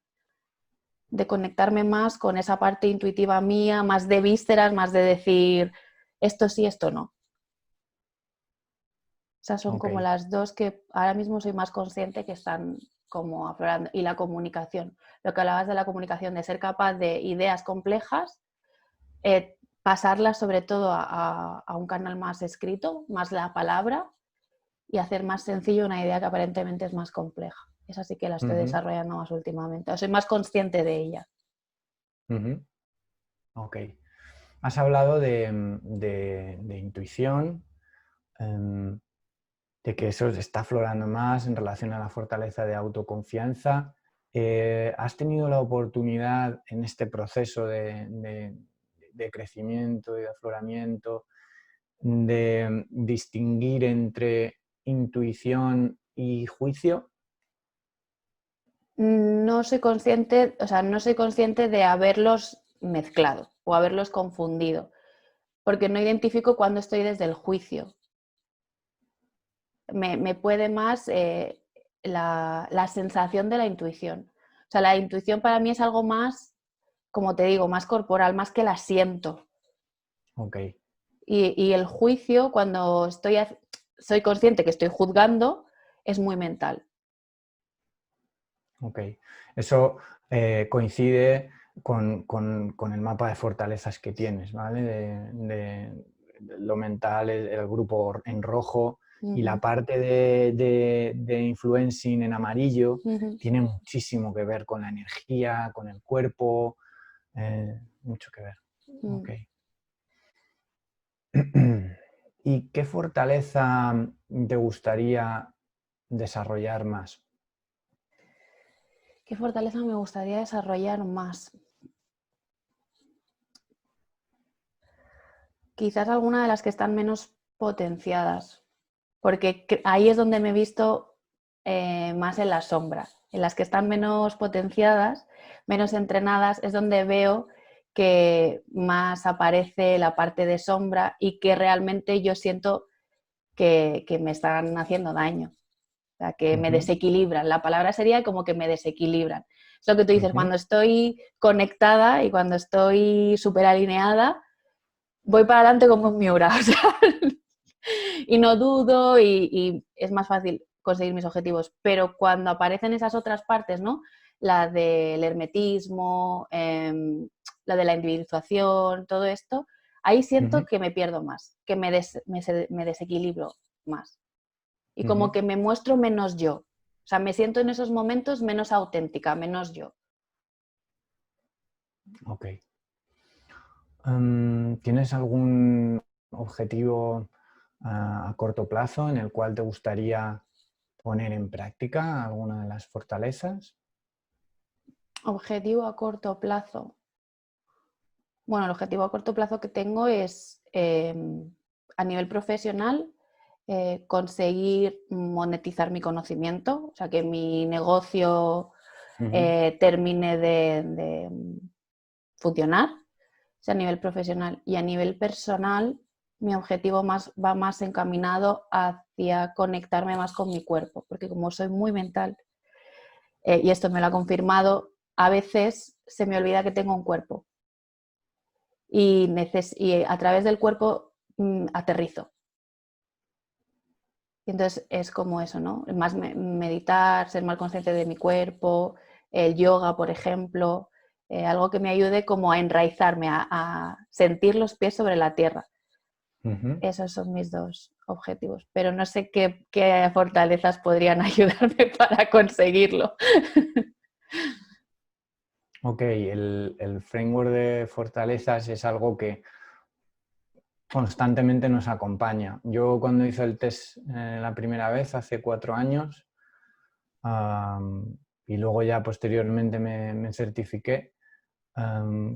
de conectarme más con esa parte intuitiva mía, más de vísceras, más de decir esto sí, esto no. Esas son Ok. como las dos que ahora mismo soy más consciente que están como aflorando. Y la comunicación, lo que hablabas de la comunicación, de ser capaz de ideas complejas, pasarlas sobre todo a un canal más escrito, más la palabra, y hacer más sencillo una idea que aparentemente es más compleja. Esa sí que la estoy Ujú, desarrollando más últimamente. Soy más consciente de ella. ujú. Ok. Has hablado de intuición, em, de que eso está aflorando más en relación a la fortaleza de autoconfianza. ¿Has tenido la oportunidad en este proceso de crecimiento y de afloramiento de distinguir entre intuición y juicio? No soy consciente, o sea, no soy consciente de haberlos mezclado o haberlos confundido, porque no identifico cuando estoy desde el juicio. Me puede más la sensación de la intuición. O sea, la intuición para mí es algo más, como te digo, más corporal, más que la siento. Ok. Y el juicio, cuando soy consciente que estoy juzgando, es muy mental. Ok. Eso coincide con el mapa de fortalezas que tienes, ¿vale? De lo mental, el grupo en rojo y la Ujú, parte de influencing en amarillo ujú, tiene muchísimo que ver con la energía, con el cuerpo, mucho que ver. Ok. ujú. ¿Y qué fortaleza te gustaría desarrollar más? ¿Qué fortaleza me gustaría desarrollar más? Quizás alguna de las que están menos potenciadas, porque ahí es donde me he visto más en la sombra. En las que están menos potenciadas, menos entrenadas, es donde veo que más aparece la parte de sombra y que realmente yo siento que me están haciendo daño. O sea, que me Ujú, desequilibran. La palabra sería como que me desequilibran. Es lo que tú dices, ujú. cuando estoy conectada y cuando estoy súper alineada, voy para adelante como un Miura. O sea, y no dudo y es más fácil conseguir mis objetivos. Pero cuando aparecen esas otras partes, ¿no? La del hermetismo, la de la individuación, todo esto, ahí siento que me pierdo más, que me desequilibro más. Y como que me muestro menos yo. O sea, me siento en esos momentos menos auténtica, menos yo. Ok. ¿Tienes algún objetivo a corto plazo en el cual te gustaría poner en práctica alguna de las fortalezas? Objetivo a corto plazo. Bueno, el objetivo a corto plazo que tengo es, a nivel profesional, conseguir monetizar mi conocimiento, o sea, que mi negocio termine de funcionar, o sea, a nivel profesional. Y a nivel personal, mi objetivo va más encaminado hacia conectarme más con mi cuerpo, porque como soy muy mental, y esto me lo ha confirmado, a veces se me olvida que tengo un cuerpo y a través del cuerpo aterrizo. Y entonces es como eso, ¿no? Más meditar, ser más consciente de mi cuerpo, el yoga, por ejemplo, algo que me ayude como a enraizarme, a sentir los pies sobre la tierra. Esos son mis dos objetivos, pero no sé qué fortalezas podrían ayudarme para conseguirlo. Ok, el framework de fortalezas es algo que constantemente nos acompaña. Yo cuando hice el test la primera vez, hace 4 años, y luego ya posteriormente me certifiqué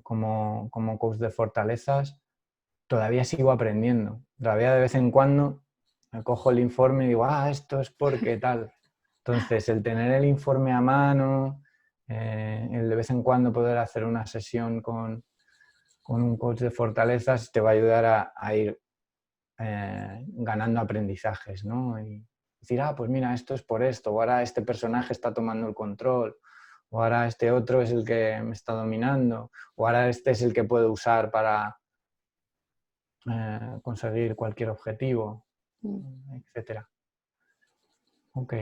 como coach de fortalezas, todavía sigo aprendiendo. Todavía de vez en cuando me cojo el informe y digo, esto es porque tal. Entonces, el tener el informe a mano, el de vez en cuando poder hacer una sesión con un coach de fortalezas te va a ayudar a ir ganando aprendizajes, ¿no? Y decir, pues mira, esto es por esto, o ahora este personaje está tomando el control, o ahora este otro es el que me está dominando, o ahora este es el que puedo usar para conseguir cualquier objetivo, etcétera. Ok.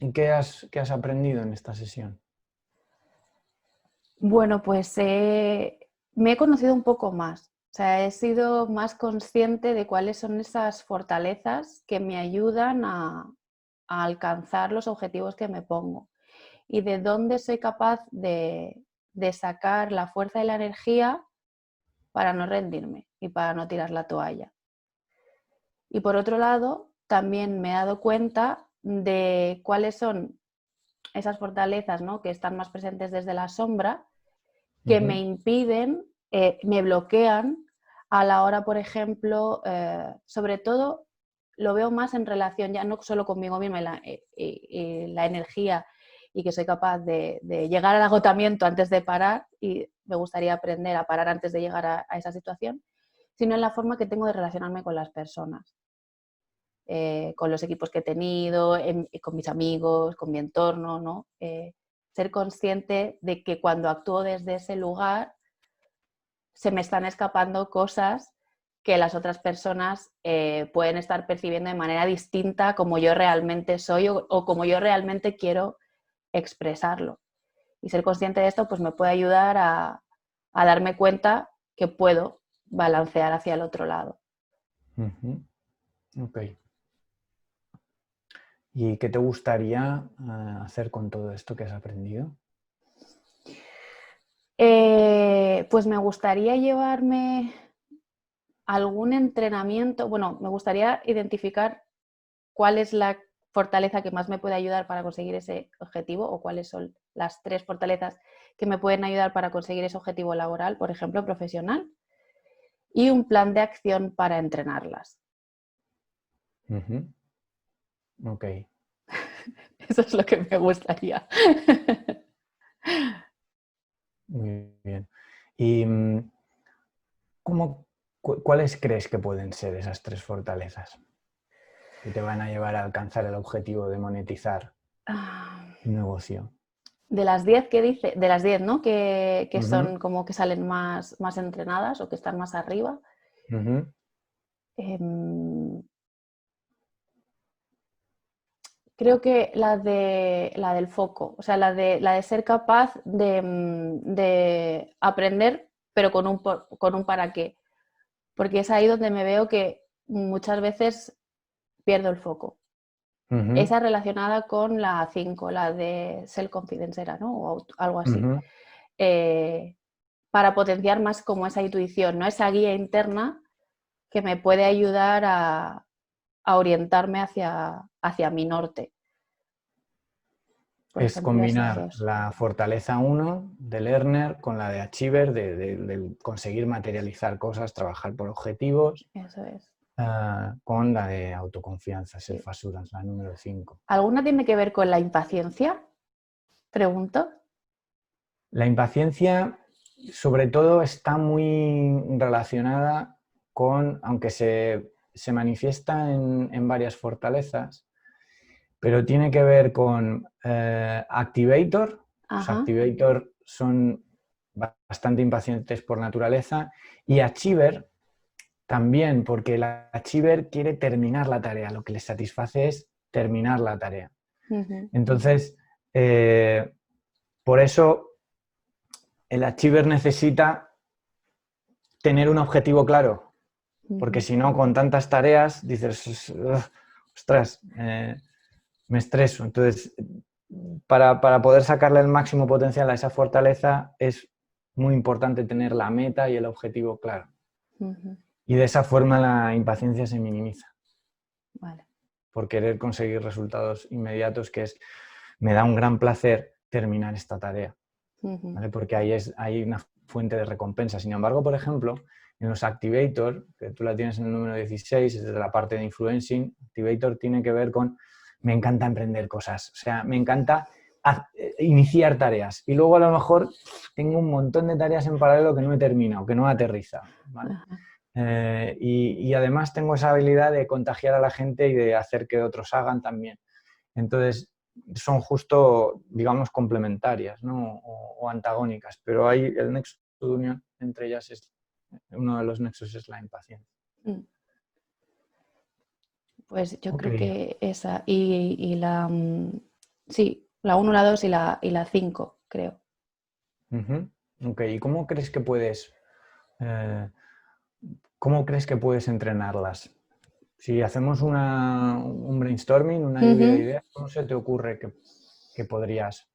¿Y qué has aprendido en esta sesión? Bueno, pues me he conocido un poco más. O sea, he sido más consciente de cuáles son esas fortalezas que me ayudan a alcanzar los objetivos que me pongo y de dónde soy capaz de sacar la fuerza y la energía para no rendirme y para no tirar la toalla. Y por otro lado, también me he dado cuenta de cuáles son esas fortalezas, ¿no?, que están más presentes desde la sombra, que me impiden, me bloquean a la hora, por ejemplo, sobre todo lo veo más en relación ya no solo conmigo misma y la energía y que soy capaz de llegar al agotamiento antes de parar, y me gustaría aprender a parar antes de llegar a esa situación, sino en la forma que tengo de relacionarme con las personas, con los equipos que he tenido, con mis amigos, con mi entorno, ¿no? Ser consciente de que cuando actúo desde ese lugar se me están escapando cosas que las otras personas pueden estar percibiendo de manera distinta como yo realmente soy o como yo realmente quiero expresarlo. Y ser consciente de esto pues me puede ayudar a darme cuenta que puedo balancear hacia el otro lado. Ok. ¿Y qué te gustaría hacer con todo esto que has aprendido? Pues me gustaría llevarme algún entrenamiento, bueno, me gustaría identificar cuál es la fortaleza que más me puede ayudar para conseguir ese objetivo o cuáles son las 3 fortalezas que me pueden ayudar para conseguir ese objetivo laboral, por ejemplo, profesional, y un plan de acción para entrenarlas. Ok. Eso es lo que me gustaría. Muy bien. ¿Y cuáles crees que pueden ser esas 3 fortalezas que te van a llevar a alcanzar el objetivo de monetizar tu negocio? De las 10 que dice, de las 10, ¿no?, que son como que salen más entrenadas o que están más arriba. Creo que la del foco, o sea, la de ser capaz de aprender, pero con un para qué. Porque es ahí donde me veo que muchas veces pierdo el foco. Esa relacionada con la 5, la de self-confidence era, ¿no? O algo así. Para potenciar más como esa intuición, ¿no? Esa guía interna que me puede ayudar a orientarme hacia mi norte. Por Es ejemplo, esas combinar dos. la fortaleza 1 de learner con la de achiever, de conseguir materializar cosas, trabajar por objetivos, Eso es. con la de autoconfianza, Sí. self-assurance, la número 5. ¿Alguna tiene que ver con la impaciencia? Pregunto. La impaciencia, sobre todo, está muy relacionada con, aunque se manifiesta en varias fortalezas, pero tiene que ver con activator. Los Ajá. activator son bastante impacientes por naturaleza, y achiever también, porque el achiever quiere terminar la tarea, lo que le satisface es terminar la tarea. Entonces, por eso el achiever necesita tener un objetivo claro, porque si no, con tantas tareas, dices, ostras, me estreso. Entonces, para poder sacarle el máximo potencial a esa fortaleza, es muy importante tener la meta y el objetivo claro. Y de esa forma la impaciencia se minimiza. Vale. Por querer conseguir resultados inmediatos, que es, me da un gran placer terminar esta tarea, ¿vale? Porque hay una fuente de recompensa. Sin embargo, por ejemplo, en los activator, que tú la tienes en el número 16, es de la parte de influencing, activator tiene que ver con, me encanta emprender cosas, o sea, me encanta iniciar tareas, y luego a lo mejor tengo un montón de tareas en paralelo que no he terminado, que no aterriza, ¿vale? Y además tengo esa habilidad de contagiar a la gente y de hacer que otros hagan también. Entonces, son justo, digamos, complementarias, ¿no? o antagónicas, pero hay el nexo de unión entre ellas, uno de los nexos es la impaciencia. Pues yo creo que esa y la sí, la 1, la 2 y la 5, creo. Ok, ¿y cómo crees que puedes entrenarlas? Si hacemos un brainstorming, una lluvia de ideas, ¿cómo se te ocurre que podrías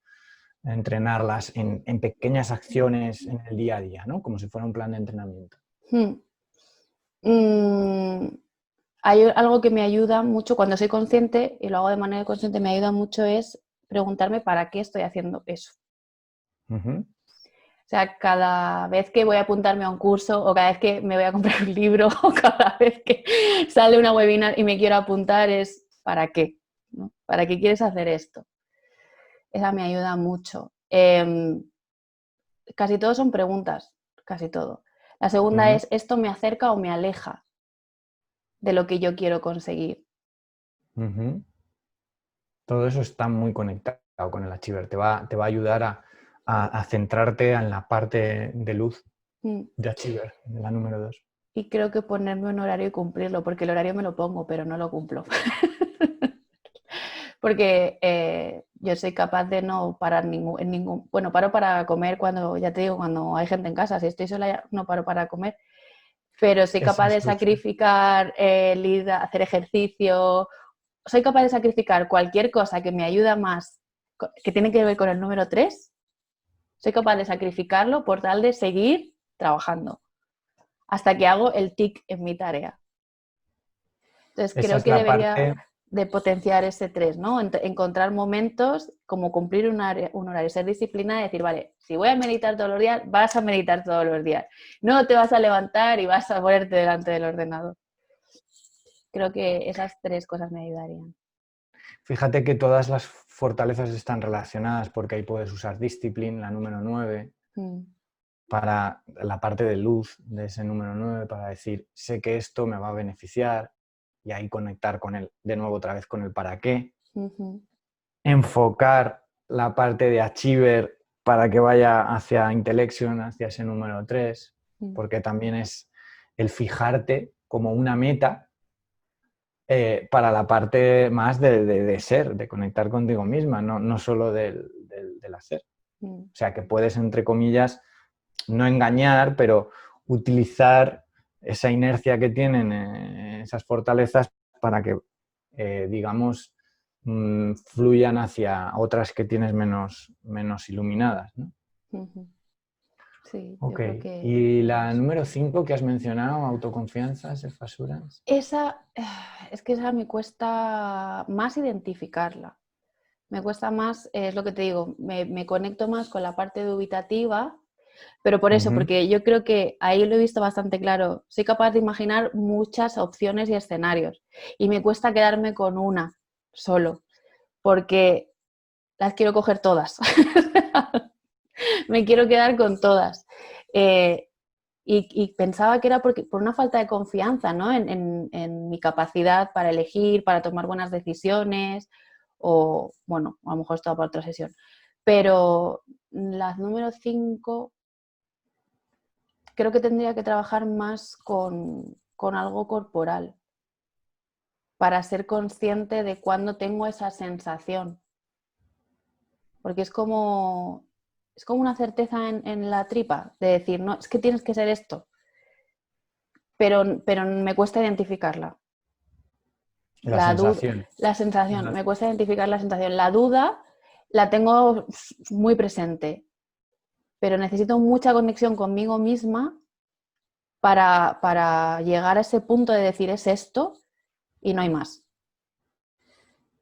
entrenarlas en pequeñas acciones en el día a día, ¿no? Como si fuera un plan de entrenamiento? Hay algo que me ayuda mucho cuando soy consciente, y lo hago de manera consciente, me ayuda mucho, es preguntarme para qué estoy haciendo eso. O sea, cada vez que voy a apuntarme a un curso, o cada vez que me voy a comprar un libro, o cada vez que sale una webinar y me quiero apuntar, es ¿para qué? ¿No? ¿Para qué quieres hacer esto? Esa me ayuda mucho. Casi todo son preguntas, casi todo. La segunda es, ¿esto me acerca o me aleja de lo que yo quiero conseguir? Todo eso está muy conectado con el achiever. Te va a ayudar a centrarte en la parte de luz de achiever, de la número 2. Y creo que ponerme un horario y cumplirlo, porque el horario me lo pongo, pero no lo cumplo. Porque yo soy capaz de no parar bueno, paro para comer cuando, ya te digo, cuando hay gente en casa. Si estoy sola no paro para comer, pero soy capaz de sacrificar el ir a hacer ejercicio. Soy capaz de sacrificar cualquier cosa que me ayuda más, que tiene que ver con el número 3. Soy capaz de sacrificarlo por tal de seguir trabajando hasta que hago el tic en mi tarea. Entonces creo que debería de potenciar ese 3, ¿no? Encontrar momentos como cumplir un horario, ser disciplinada y decir, vale, si voy a meditar todos los días, vas a meditar todos los días. No te vas a levantar y vas a ponerte delante del ordenador. Creo que esas 3 cosas me ayudarían. Fíjate que todas las fortalezas están relacionadas, porque ahí puedes usar discipline, la número 9, para la parte de luz de ese número 9, para decir, sé que esto me va a beneficiar, y ahí conectar con él, de nuevo otra vez con el para qué. Enfocar la parte de achiever para que vaya hacia intellection, hacia ese número 3, porque también es el fijarte como una meta para la parte más de ser, de conectar contigo misma, no solo del hacer. O sea, que puedes, entre comillas, no engañar, pero utilizar esa inercia que tienen, esas fortalezas, para que, digamos, fluyan hacia otras que tienes menos iluminadas, ¿no? Sí, yo Ok. creo que Y la eso. número 5 que has mencionado, autoconfianza, self-assurance. Esa, es que esa me cuesta más identificarla. Me cuesta más, es lo que te digo, me conecto más con la parte dubitativa, pero por eso, porque yo creo que ahí lo he visto bastante claro. Soy capaz de imaginar muchas opciones y escenarios y me cuesta quedarme con una solo, porque las quiero coger todas. Me quiero quedar con todas. Y pensaba que era por una falta de confianza, ¿no? En mi capacidad para elegir, para tomar buenas decisiones, o bueno, a lo mejor esto va para otra sesión. Pero las número 5 creo que tendría que trabajar más con algo corporal para ser consciente de cuándo tengo esa sensación. Porque es como una certeza en la tripa, de decir, no, es que tienes que ser esto, pero me cuesta identificarla. La sensación. La sensación, me cuesta identificar la sensación. La duda la tengo muy presente, pero necesito mucha conexión conmigo misma para llegar a ese punto de decir es esto y no hay más.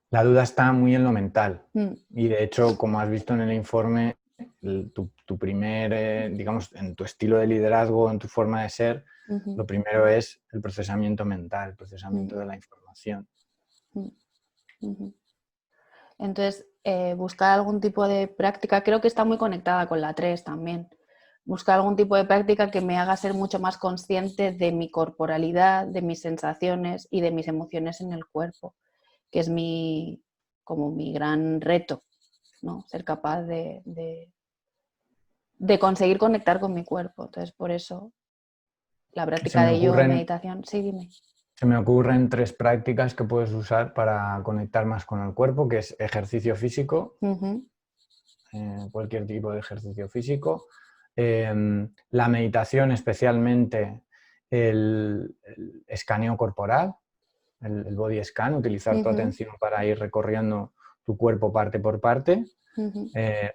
La duda está muy en lo mental. Mm. Y de hecho, como has visto en el informe, tu primer, digamos, en tu estilo de liderazgo, en tu forma de ser, lo primero es el procesamiento mental, el procesamiento de la información. Entonces, buscar algún tipo de práctica, creo que está muy conectada con la 3 también. Buscar algún tipo de práctica que me haga ser mucho más consciente de mi corporalidad, de mis sensaciones y de mis emociones en el cuerpo, que es como mi gran reto, ¿no? Ser capaz de conseguir conectar con mi cuerpo. Entonces, por eso, la Se práctica me de yoga, ocurren, meditación, sí, dime. se me ocurren 3 prácticas que puedes usar para conectar más con el cuerpo, que es ejercicio físico, cualquier tipo de ejercicio físico, la meditación, especialmente el escaneo corporal, el body scan, utilizar tu atención para ir recorriendo tu cuerpo parte por parte,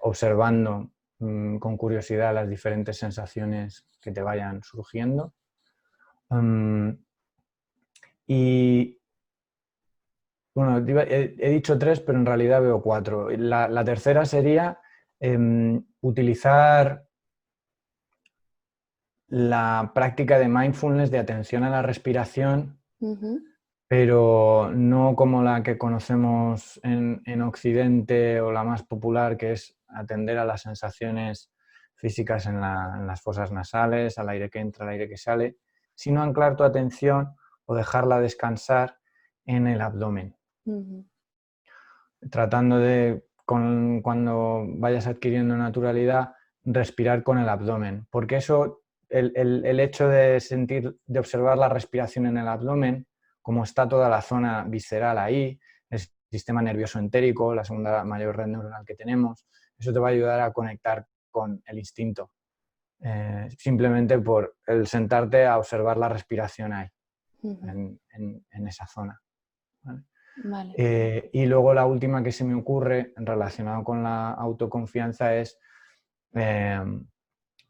observando con curiosidad las diferentes sensaciones que te vayan surgiendo. Y bueno, he dicho 3, pero en realidad veo 4. La tercera sería utilizar la práctica de mindfulness, de atención a la respiración, pero no como la que conocemos en Occidente, o la más popular, que es atender a las sensaciones físicas en las fosas nasales, al aire que entra, al aire que sale, sino anclar tu atención o dejarla descansar en el abdomen. Tratando de, cuando vayas adquiriendo naturalidad, respirar con el abdomen, porque eso, el hecho de de observar la respiración en el abdomen, como está toda la zona visceral ahí, el sistema nervioso entérico, la segunda mayor red neuronal que tenemos, eso te va a ayudar a conectar con el instinto, simplemente por el sentarte a observar la respiración ahí, en esa zona, ¿vale? Vale. Y luego la última que se me ocurre relacionado con la autoconfianza es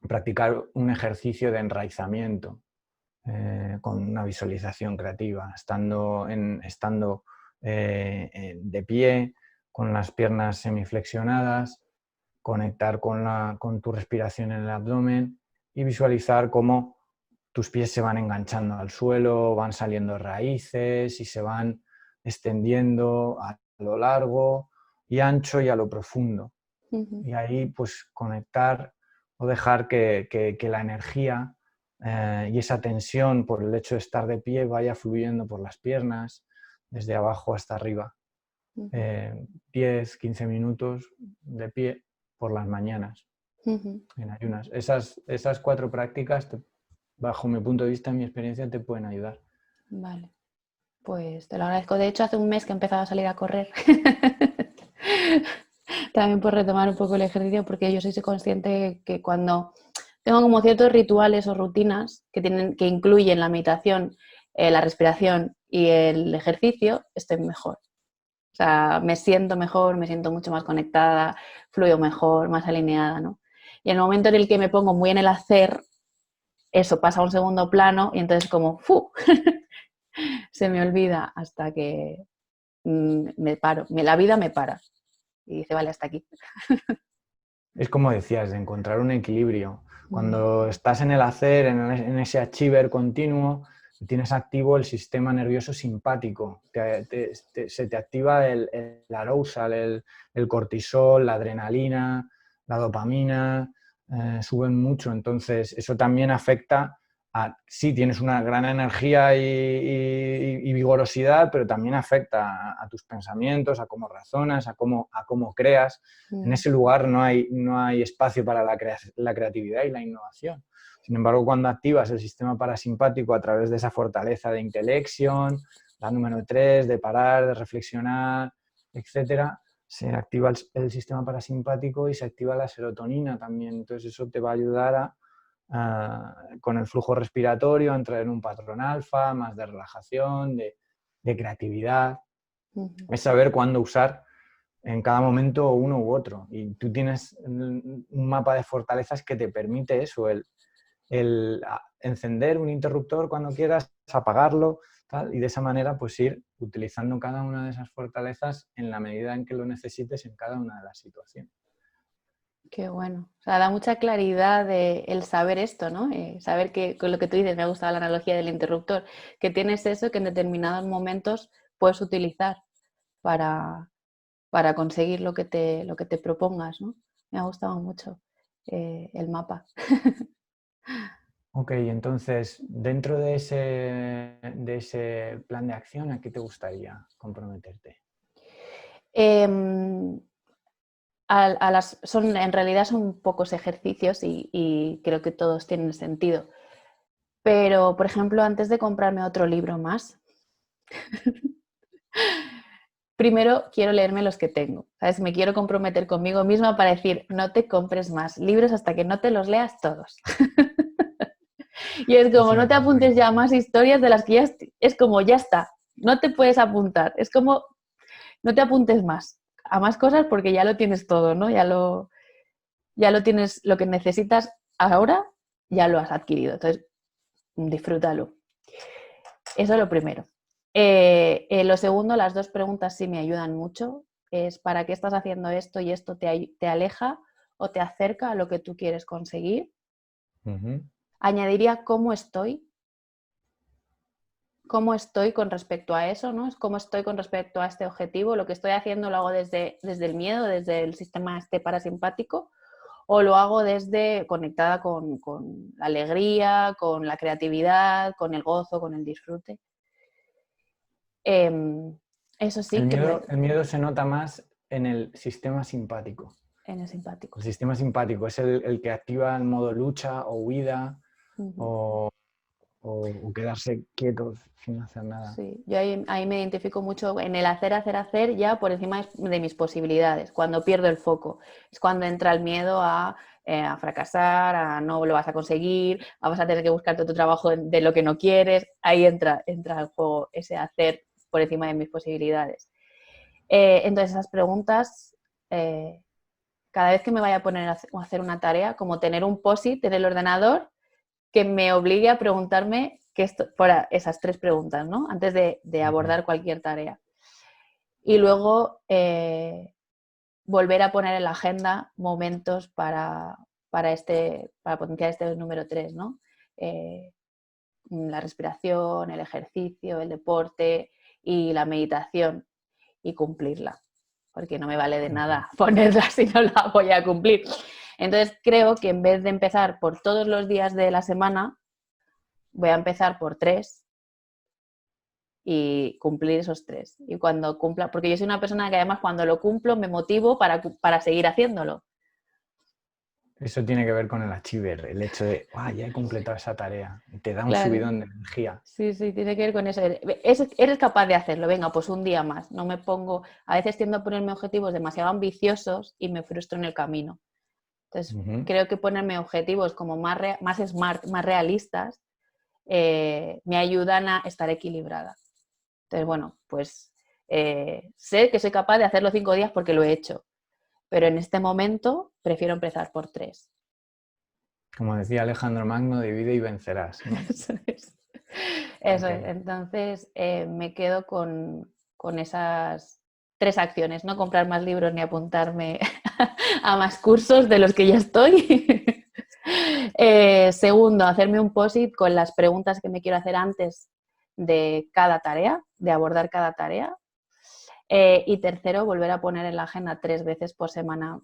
practicar un ejercicio de enraizamiento con una visualización creativa, estando de pie, con las piernas semiflexionadas, conectar con tu respiración en el abdomen y visualizar cómo tus pies se van enganchando al suelo, van saliendo raíces y se van extendiendo a lo largo y ancho y a lo profundo. Y ahí pues conectar o dejar que la energía y esa tensión por el hecho de estar de pie vaya fluyendo por las piernas, desde abajo hasta arriba. 10, 15 minutos de pie por las mañanas, en ayunas. Esas 4 prácticas, bajo mi punto de vista, en mi experiencia, te pueden ayudar. Vale, pues te lo agradezco. De hecho, hace un mes que he empezado a salir a correr. También por retomar un poco el ejercicio, porque yo soy consciente que cuando tengo como ciertos rituales o rutinas que incluyen la meditación, la respiración y el ejercicio, estoy mejor. O sea, me siento mejor, me siento mucho más conectada, fluyo mejor, más alineada, ¿no? Y en el momento en el que me pongo muy en el hacer, eso pasa a un segundo plano y entonces como ¡fu! Se me olvida hasta que me paro. La vida me para y dice, vale, hasta aquí. Es como decías, de encontrar un equilibrio. Cuando estás en el hacer, en ese achiever continuo, tienes activo el sistema nervioso simpático. Se te activa el arousal, el cortisol, la adrenalina, la dopamina, suben mucho. Entonces, eso también afecta sí, tienes una gran energía y vigorosidad, pero también afecta a tus pensamientos, a cómo razonas, a cómo creas. En ese lugar no hay espacio para la creatividad y la innovación. Sin embargo, cuando activas el sistema parasimpático a través de esa fortaleza de intelection, la número 3, de parar, de reflexionar, etcétera, se activa el sistema parasimpático y se activa la serotonina también. Entonces eso te va a ayudar con el flujo respiratorio a entrar en un patrón alfa, más de relajación, de creatividad. Es saber cuándo usar en cada momento uno u otro. Y tú tienes un mapa de fortalezas que te permite eso, el encender un interruptor cuando quieras, apagarlo, tal, y de esa manera pues ir utilizando cada una de esas fortalezas en la medida en que lo necesites en cada una de las situaciones. Qué bueno. O sea, da mucha claridad el saber esto, ¿no? Saber que, con lo que tú dices, me ha gustado la analogía del interruptor, que tienes eso que en determinados momentos puedes utilizar para conseguir lo que te propongas, ¿no? Me ha gustado mucho el mapa. Ok, entonces, dentro de ese plan de acción, ¿a qué te gustaría comprometerte? En realidad son pocos ejercicios y creo que todos tienen sentido. Pero, por ejemplo, antes de comprarme otro libro más, primero quiero leerme los que tengo. ¿Sabes? Me quiero comprometer conmigo misma para decir, no te compres más libros hasta que no te los leas todos. Y es como, Eso me no te parece apuntes ya importante. más historias de las que ya es como, ya está, no te puedes apuntar. Es como, no te apuntes más a más cosas porque ya lo tienes todo, ¿no? Ya lo tienes, lo que necesitas ahora ya lo has adquirido. Entonces, disfrútalo. Eso es lo primero. Lo segundo, las dos preguntas sí me ayudan mucho. Es ¿para qué estás haciendo esto y esto te aleja o te acerca a lo que tú quieres conseguir? Añadiría cómo estoy con respecto a eso, ¿no? Es cómo estoy con respecto a este objetivo. Lo que estoy haciendo lo hago desde el miedo, desde el sistema parasimpático, o lo hago desde conectada con la alegría, con la creatividad, con el gozo, con el disfrute. Eso sí que El miedo se nota más en el sistema simpático. en el simpático. El sistema simpático es el que activa el modo lucha o huida o quedarse quietos sin hacer nada. Sí, yo ahí me identifico mucho en el hacer ya por encima de mis posibilidades, cuando pierdo el foco. Es cuando entra el miedo a fracasar, a no lo vas a conseguir, a vas a tener que buscarte otro trabajo de lo que no quieres. Ahí entra el juego ese hacer por encima de mis posibilidades. Entonces esas preguntas, cada vez que me vaya a poner a hacer una tarea, como tener un POSIT en el ordenador que me obligue a preguntarme por esas tres preguntas, ¿no? Antes de abordar cualquier tarea. Y luego volver a poner en la agenda momentos para potenciar este número 3, ¿no? La respiración, el ejercicio, el deporte y la meditación y cumplirla, porque no me vale de nada ponerla si no la voy a cumplir. Entonces creo que en vez de empezar por todos los días de la semana, voy a empezar por 3 y cumplir esos 3. Y cuando cumpla, porque yo soy una persona que además cuando lo cumplo me motivo para seguir haciéndolo. Eso tiene que ver con el achiever, el hecho de, ya he completado esa tarea. Y te da un Claro. subidón de energía. Sí, tiene que ver con eso. Eres capaz de hacerlo, venga, pues un día más. No me pongo, a veces tiendo a ponerme objetivos demasiado ambiciosos y me frustro en el camino. Entonces, creo que ponerme objetivos como más smart, más realistas, me ayudan a estar equilibrada. Entonces, bueno, pues sé que soy capaz de hacerlo 5 días porque lo he hecho, pero en este momento prefiero empezar por 3. Como decía Alejandro Magno, divide y vencerás, ¿no? Eso es. Eso es. Okay. Entonces, me quedo con esas 3 acciones, no comprar más libros ni apuntarme a más cursos de los que ya estoy. Segundo, hacerme un post-it con las preguntas que me quiero hacer antes de cada tarea, de abordar cada tarea. Y tercero, volver a poner en la agenda 3 veces por semana,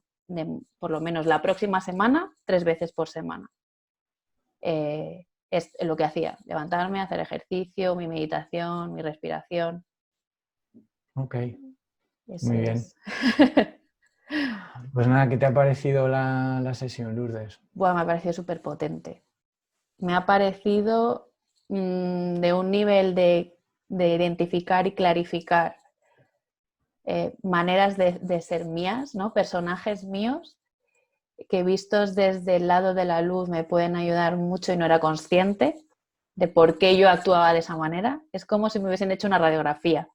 por lo menos la próxima semana, 3 veces por semana. Es lo que hacía, levantarme, hacer ejercicio, mi meditación, mi respiración. Ok, muy Ese bien. es. Pues nada, ¿qué te ha parecido la sesión, Lourdes? Bueno, me ha parecido súper potente. Me ha parecido de un nivel de identificar y clarificar maneras de ser mías, ¿no? Personajes míos que vistos desde el lado de la luz me pueden ayudar mucho y no era consciente de por qué yo actuaba de esa manera. Es como si me hubiesen hecho una radiografía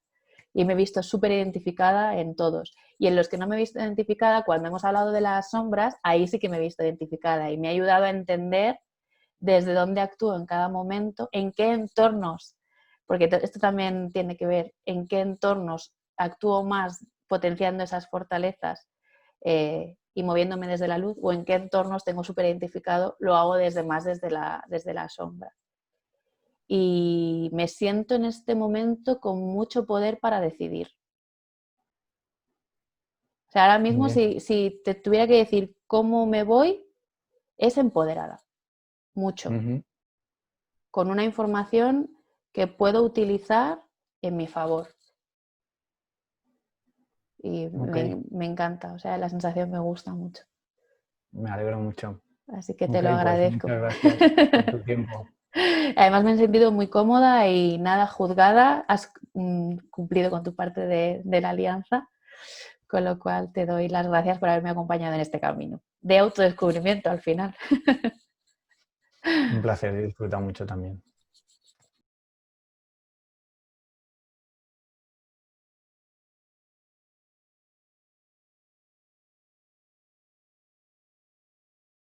y me he visto súper identificada en todos. Y en los que no me he visto identificada, cuando hemos hablado de las sombras, ahí sí que me he visto identificada y me ha ayudado a entender desde dónde actúo en cada momento, en qué entornos, porque esto también tiene que ver, en qué entornos actúo más potenciando esas fortalezas y moviéndome desde la luz, o en qué entornos tengo súper identificado, lo hago desde la sombra. Y me siento en este momento con mucho poder para decidir. O sea, ahora mismo si te tuviera que decir cómo me voy, es empoderada, mucho, con una información que puedo utilizar en mi favor. Y me encanta, o sea, la sensación me gusta mucho. Me alegro mucho. Así que te Ok, lo pues agradezco. muchas gracias por tu tiempo. Además me he sentido muy cómoda y nada juzgada. Has cumplido con tu parte de la alianza, con lo cual te doy las gracias por haberme acompañado en este camino de autodescubrimiento al final. Un placer, he disfrutado mucho también.